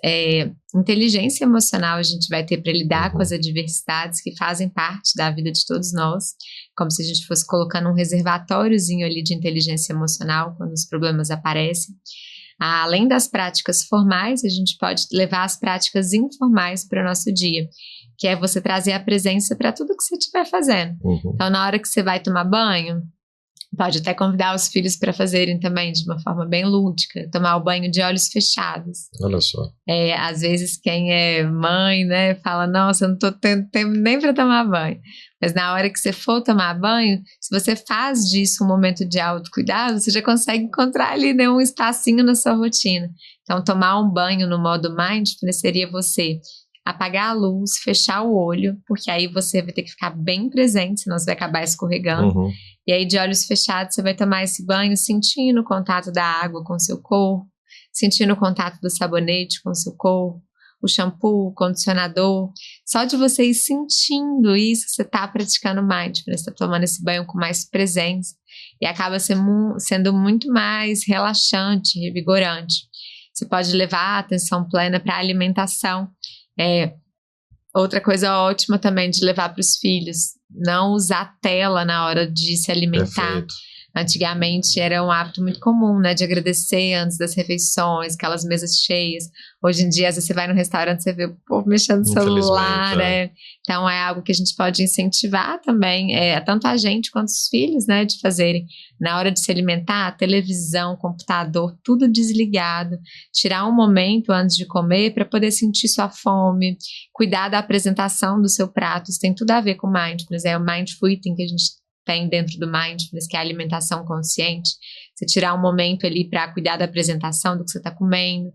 inteligência emocional a gente vai ter para lidar com as adversidades que fazem parte da vida de todos nós, como se a gente fosse colocando um reservatóriozinho ali de inteligência emocional quando os problemas aparecem. Além das práticas formais, a gente pode levar as práticas informais para o nosso dia, que é você trazer a presença para tudo que você estiver fazendo. Então, na hora que você vai tomar banho, pode até convidar os filhos para fazerem também de uma forma bem lúdica, tomar o banho de olhos fechados. Olha só. Às vezes quem é mãe, né, fala, nossa, eu não estou tendo tempo nem para tomar banho. Mas na hora que você for tomar banho, se você faz disso um momento de autocuidado, você já consegue encontrar ali, né, um espacinho na sua rotina. Então, tomar um banho no modo mindfulness seria você apagar a luz, fechar o olho, porque aí você vai ter que ficar bem presente, senão você vai acabar escorregando. E aí, de olhos fechados, você vai tomar esse banho sentindo o contato da água com o seu corpo, sentindo o contato do sabonete com o seu corpo, o shampoo, o condicionador. Só de você ir sentindo isso, você está praticando mindfulness, está tomando esse banho com mais presença e acaba sendo muito mais relaxante, revigorante. Você pode levar a atenção plena para a alimentação. Outra coisa ótima também de levar para os filhos, não usar tela na hora de se alimentar. Perfeito. Antigamente era um hábito muito comum, né, de agradecer antes das refeições, aquelas mesas cheias. Hoje em dia, às vezes você vai no restaurante, você vê o povo mexendo no celular, né? Então é algo que a gente pode incentivar também, tanto a gente quanto os filhos, né, de fazerem. Na hora de se alimentar, televisão, computador, tudo desligado. Tirar um momento antes de comer para poder sentir sua fome, cuidar da apresentação do seu prato. Isso tem tudo a ver com mindfulness, o mindful eating que a gente tem dentro do mindfulness, que é a alimentação consciente. Você tirar um momento ali para cuidar da apresentação do que você está comendo,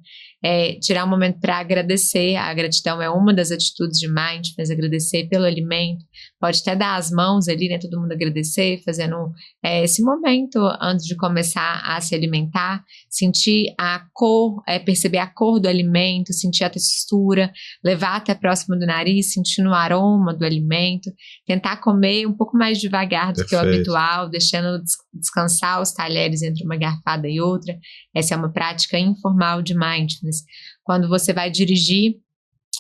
tirar um momento para agradecer. A gratidão é uma das atitudes de mindfulness, agradecer pelo alimento. Pode até dar as mãos ali, né, todo mundo agradecer, fazendo esse momento antes de começar a se alimentar, sentir a cor, perceber a cor do alimento, sentir a textura, levar até próximo do nariz, sentindo o aroma do alimento, tentar comer um pouco mais devagar do que o habitual, deixando descansar os talheres entre uma garfada e outra. Essa é uma prática informal de mindfulness. Quando você vai dirigir,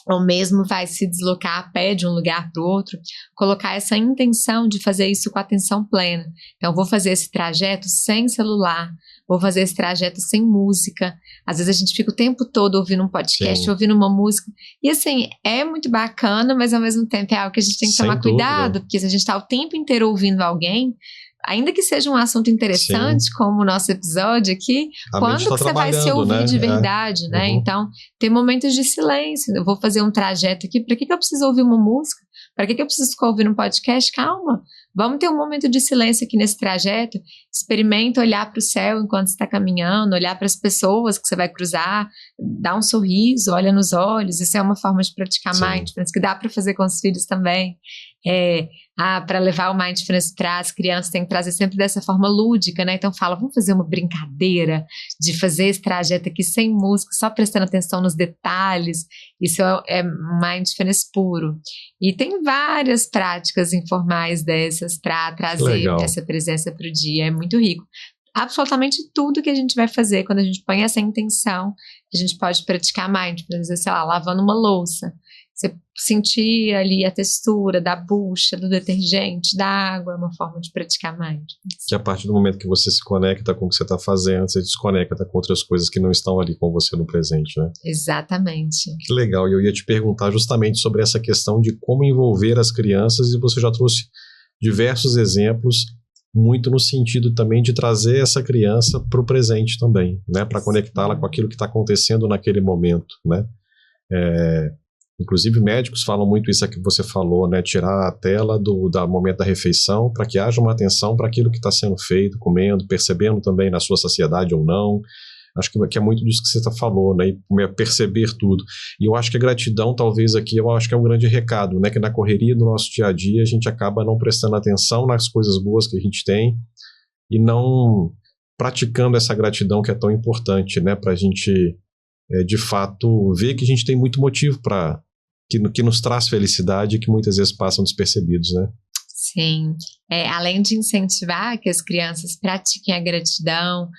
ou mesmo vai se deslocar a pé de um lugar para o outro, colocar essa intenção de fazer isso com atenção plena. Então, vou fazer esse trajeto sem celular, vou fazer esse trajeto sem música. Às vezes a gente fica o tempo todo ouvindo um podcast, ouvindo uma música. E assim, é muito bacana, mas ao mesmo tempo é algo que a gente tem que tomar cuidado, porque se a gente está o tempo inteiro ouvindo alguém, ainda que seja um assunto interessante, como o nosso episódio aqui, quando que você vai se ouvir, né, de verdade, né? Então, tem momentos de silêncio. Eu vou fazer um trajeto aqui, para que eu preciso ouvir uma música? Para que eu preciso ficar ouvindo um podcast? Calma, vamos ter um momento de silêncio aqui nesse trajeto. Experimenta olhar para o céu enquanto você está caminhando, olhar para as pessoas que você vai cruzar, dá um sorriso, olha nos olhos. Isso é uma forma de praticar mindfulness, que dá para fazer com os filhos também. Para levar o mindfulness para as crianças, tem que trazer sempre dessa forma lúdica, né? Então fala, vamos fazer uma brincadeira de fazer esse trajeto aqui sem música, só prestando atenção nos detalhes. Isso é mindfulness puro. E tem várias práticas informais dessas para trazer essa presença para o dia. É muito rico. Absolutamente tudo que a gente vai fazer, quando a gente põe essa intenção, a gente pode praticar mindfulness, sei lá, lavando uma louça. Você sentir ali a textura da bucha, do detergente, da água, é uma forma de praticar mindfulness. Que a partir do momento que você se conecta com o que você está fazendo, você desconecta com outras coisas que não estão ali com você no presente, né? Exatamente. Que legal, e eu ia te perguntar justamente sobre essa questão de como envolver as crianças, e você já trouxe diversos exemplos, muito no sentido também de trazer essa criança para o presente também, né? Para conectá-la com aquilo que está acontecendo naquele momento, né? Inclusive médicos falam muito isso que você falou, né? Tirar a tela do momento da refeição para que haja uma atenção para aquilo que está sendo feito, comendo, percebendo também na sua saciedade ou não, Acho que é muito disso que você falou, né? E perceber tudo. E eu acho que a gratidão, talvez aqui, eu acho que é um grande recado, né? Que na correria do nosso dia a dia, a gente acaba não prestando atenção nas coisas boas que a gente tem e não praticando essa gratidão que é tão importante, né? Para a gente, de fato, ver que a gente tem muito motivo para que nos traz felicidade e que muitas vezes passam despercebidos, né? Sim. Além de incentivar que as crianças pratiquem a gratidão,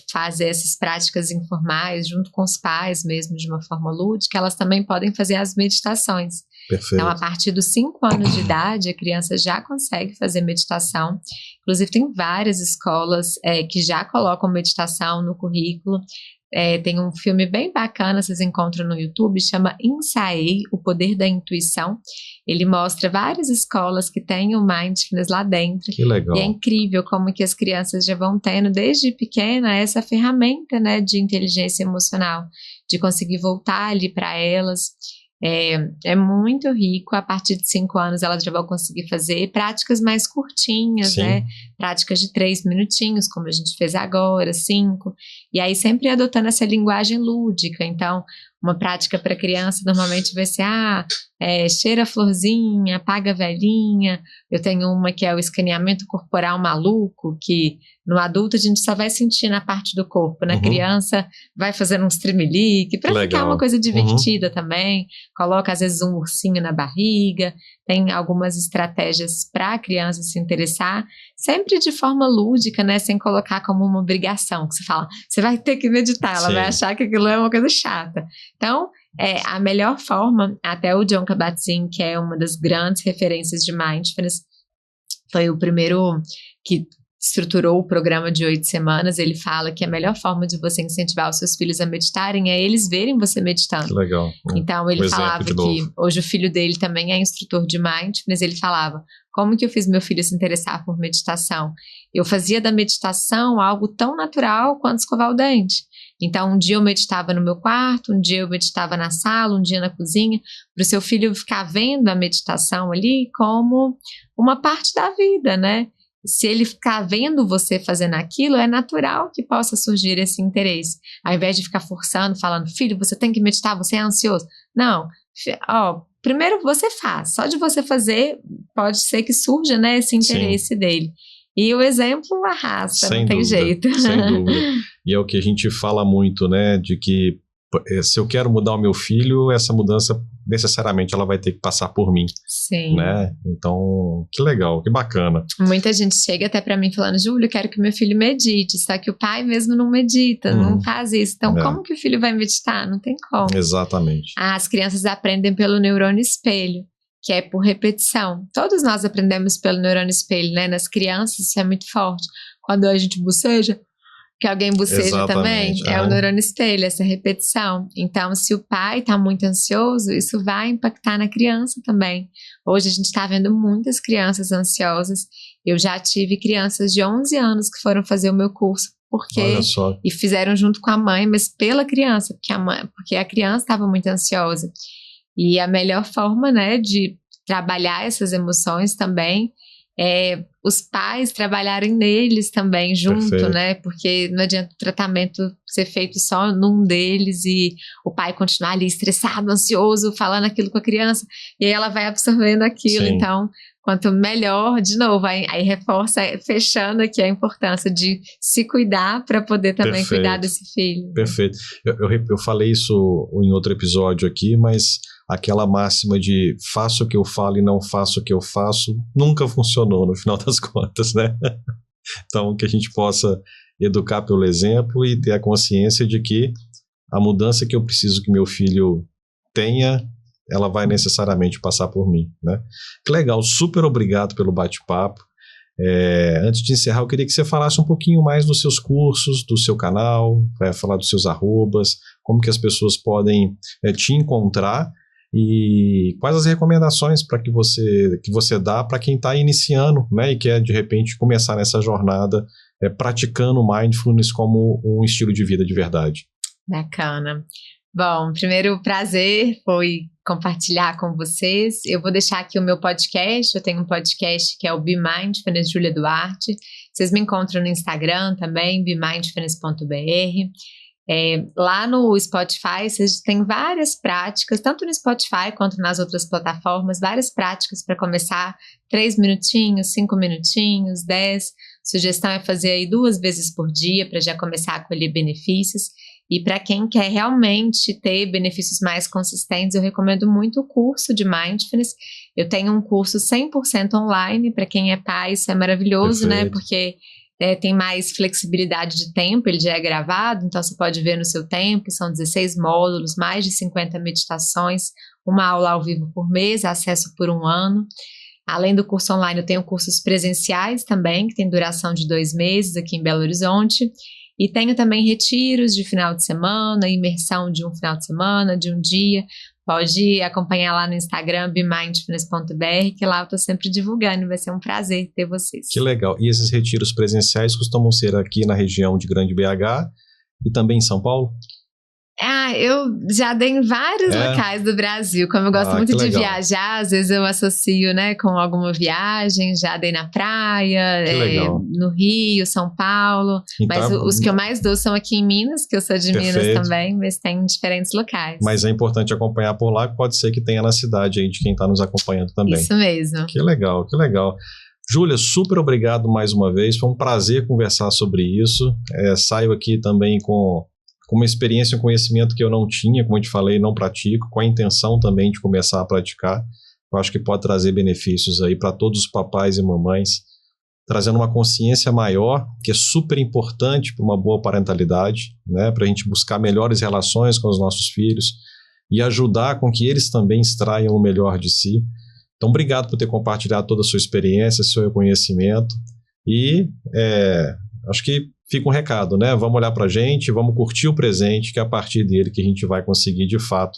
fazer essas práticas informais junto com os pais mesmo de uma forma lúdica, elas também podem fazer as meditações. Perfeito. Então, a partir dos 5 anos de idade, a criança já consegue fazer meditação. Inclusive, tem várias escolas que já colocam meditação no currículo. Tem um filme bem bacana, vocês encontram no YouTube, chama Insaei, O Poder da Intuição. Ele mostra várias escolas que têm o Mindfulness lá dentro. Que legal. E é incrível como que as crianças já vão tendo, desde pequena, essa ferramenta, né, de inteligência emocional, de conseguir voltar ali para elas. É muito rico. A partir de 5 anos elas já vão conseguir fazer práticas mais curtinhas, Sim. né? Práticas de 3 minutinhos, como a gente fez agora, 5. E aí sempre adotando essa linguagem lúdica. Então, uma prática para criança normalmente vai ser, cheira a florzinha, apaga a velhinha. Eu tenho uma que é o escaneamento corporal maluco, que no adulto a gente só vai sentir na parte do corpo, na criança vai fazendo uns tremelique, para ficar uma coisa divertida também. Coloca às vezes um ursinho na barriga. Tem algumas estratégias para a criança se interessar, sempre de forma lúdica, né, sem colocar como uma obrigação, que você fala, você vai ter que meditar, ela vai achar que aquilo é uma coisa chata. Então, a melhor forma, até o Jon Kabat-Zinn, que é uma das grandes referências de Mindfulness, foi o primeiro que estruturou o programa de 8 semanas, ele fala que a melhor forma de você incentivar os seus filhos a meditarem é eles verem você meditando. Que legal. Então ele falava que hoje o filho dele também é instrutor de Mindfulness, ele falava, como que eu fiz meu filho se interessar por meditação? Eu fazia da meditação algo tão natural quanto escovar o dente. Então um dia eu meditava no meu quarto, um dia eu meditava na sala, um dia na cozinha, para o seu filho ficar vendo a meditação ali como uma parte da vida, né? Se ele ficar vendo você fazendo aquilo, é natural que possa surgir esse interesse. Ao invés de ficar forçando, falando, filho, você tem que meditar, você é ansioso. Não, primeiro você faz. Só de você fazer, pode ser que surja, né, esse interesse dele. E o exemplo arrasta, não tem jeito. Sem dúvida. E é o que a gente fala muito, né, de que se eu quero mudar o meu filho, essa mudança necessariamente ela vai ter que passar por mim. Sim. Né? Então, que legal, que bacana. Muita gente chega até pra mim falando, Júlio, eu quero que meu filho medite, só que o pai mesmo não medita, não faz isso. Então, como que o filho vai meditar? Não tem como. Exatamente. As crianças aprendem pelo neurônio espelho, que é por repetição. Todos nós aprendemos pelo neurônio espelho, né? Nas crianças isso é muito forte. Quando a gente boceja, que alguém boceja também, é o neurônio espelho, essa repetição. Então, se o pai está muito ansioso, isso vai impactar na criança também. Hoje a gente está vendo muitas crianças ansiosas. Eu já tive crianças de 11 anos que foram fazer o meu curso, e fizeram junto com a mãe, mas pela criança, porque a criança estava muito ansiosa. E a melhor forma, né, de trabalhar essas emoções também os pais trabalharem neles também junto, Perfeito. Né? Porque não adianta o tratamento ser feito só num deles e o pai continuar ali estressado, ansioso, falando aquilo com a criança, e aí ela vai absorvendo aquilo. Sim. Então, quanto melhor, de novo, aí reforça, fechando aqui a importância de se cuidar para poder também Perfeito. Cuidar desse filho. Perfeito. Eu falei isso em outro episódio aqui, mas aquela máxima de faço o que eu falo e não faço o que eu faço nunca funcionou no final das contas, né? Então, que a gente possa educar pelo exemplo e ter a consciência de que a mudança que eu preciso que meu filho tenha, ela vai necessariamente passar por mim, né? Que legal, super obrigado pelo bate-papo. Antes de encerrar, eu queria que você falasse um pouquinho mais dos seus cursos, do seu canal, falar dos seus arrobas, como que as pessoas podem te encontrar e quais as recomendações que você dá para quem está iniciando, né, e quer de repente começar nessa jornada praticando Mindfulness como um estilo de vida de verdade. Bacana. Bom, primeiro prazer foi compartilhar com vocês. Eu vou deixar aqui o meu podcast. Eu tenho um podcast que é o Be Mindfulness Júlia Duarte. Vocês me encontram no Instagram também, bemindfulness.br. Lá no Spotify, vocês têm várias práticas, tanto no Spotify quanto nas outras plataformas, várias práticas para começar, 3 minutinhos, 5 minutinhos, 10. Sugestão é fazer aí 2 vezes por dia para já começar a colher benefícios. E para quem quer realmente ter benefícios mais consistentes, eu recomendo muito o curso de Mindfulness. Eu tenho um curso 100% online, para quem é pai, isso é maravilhoso, Perfeito. né? Porque tem mais flexibilidade de tempo, ele já é gravado, então você pode ver no seu tempo, são 16 módulos, mais de 50 meditações, uma aula ao vivo por mês, acesso por 1 ano. Além do curso online, eu tenho cursos presenciais também, que tem duração de 2 meses aqui em Belo Horizonte. E tenho também retiros de final de semana, imersão de um final de semana, de um dia. Pode acompanhar lá no Instagram, bemindfulness.br, que lá eu estou sempre divulgando. Vai ser um prazer ter vocês. Que legal. E esses retiros presenciais costumam ser aqui na região de Grande BH e também em São Paulo? Eu já dei em vários locais do Brasil. Como eu gosto muito de viajar, às vezes eu associo, né, com alguma viagem. Já dei na praia, no Rio, São Paulo. Então, mas os que eu mais dou são aqui em Minas, que eu sou de Minas também, mas tem em diferentes locais. Mas é importante acompanhar por lá, que pode ser que tenha na cidade aí de quem está nos acompanhando também. Isso mesmo. Que legal, que legal. Júlia, super obrigado mais uma vez. Foi um prazer conversar sobre isso. Saio aqui também com uma experiência e um conhecimento que eu não tinha, como eu te falei, não pratico, com a intenção também de começar a praticar. Eu acho que pode trazer benefícios aí para todos os papais e mamães, trazendo uma consciência maior, que é super importante para uma boa parentalidade, né, para a gente buscar melhores relações com os nossos filhos e ajudar com que eles também extraiam o melhor de si. Então, obrigado por ter compartilhado toda a sua experiência, seu conhecimento e acho que fica um recado, né? Vamos olhar para a gente, vamos curtir o presente, que é a partir dele que a gente vai conseguir, de fato,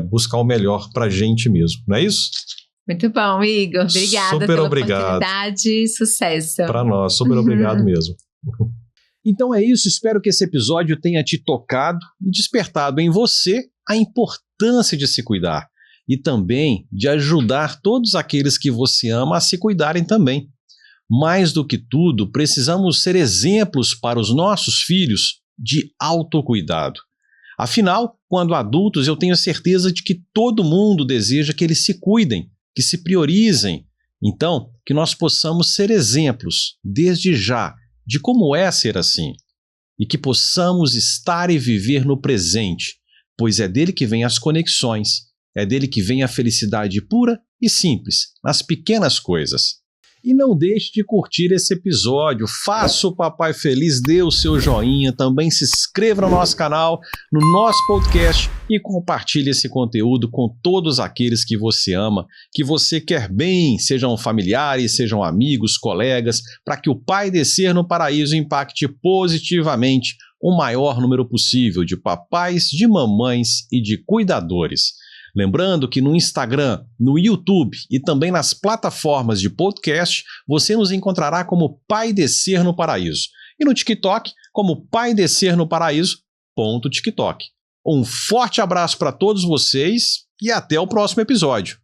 buscar o melhor para a gente mesmo. Não é isso? Muito bom, Igor. Obrigada pela oportunidade e sucesso. Para nós, super obrigado mesmo. Então é isso, espero que esse episódio tenha te tocado e despertado em você a importância de se cuidar e também de ajudar todos aqueles que você ama a se cuidarem também. Mais do que tudo, precisamos ser exemplos para os nossos filhos de autocuidado. Afinal, quando adultos, eu tenho certeza de que todo mundo deseja que eles se cuidem, que se priorizem. Então, que nós possamos ser exemplos, desde já, de como é ser assim. E que possamos estar e viver no presente, pois é dele que vêm as conexões, é dele que vem a felicidade pura e simples, nas pequenas coisas. E não deixe de curtir esse episódio, faça o papai feliz, dê o seu joinha, também se inscreva no nosso canal, no nosso podcast e compartilhe esse conteúdo com todos aqueles que você ama, que você quer bem, sejam familiares, sejam amigos, colegas, para que o Pai Descer no Paraíso impacte positivamente o maior número possível de papais, de mamães e de cuidadores. Lembrando que no Instagram, no YouTube e também nas plataformas de podcast, você nos encontrará como Pai Descer no Paraíso. E no TikTok, como Pai Descer no Paraíso.tiktok. Um forte abraço para todos vocês e até o próximo episódio.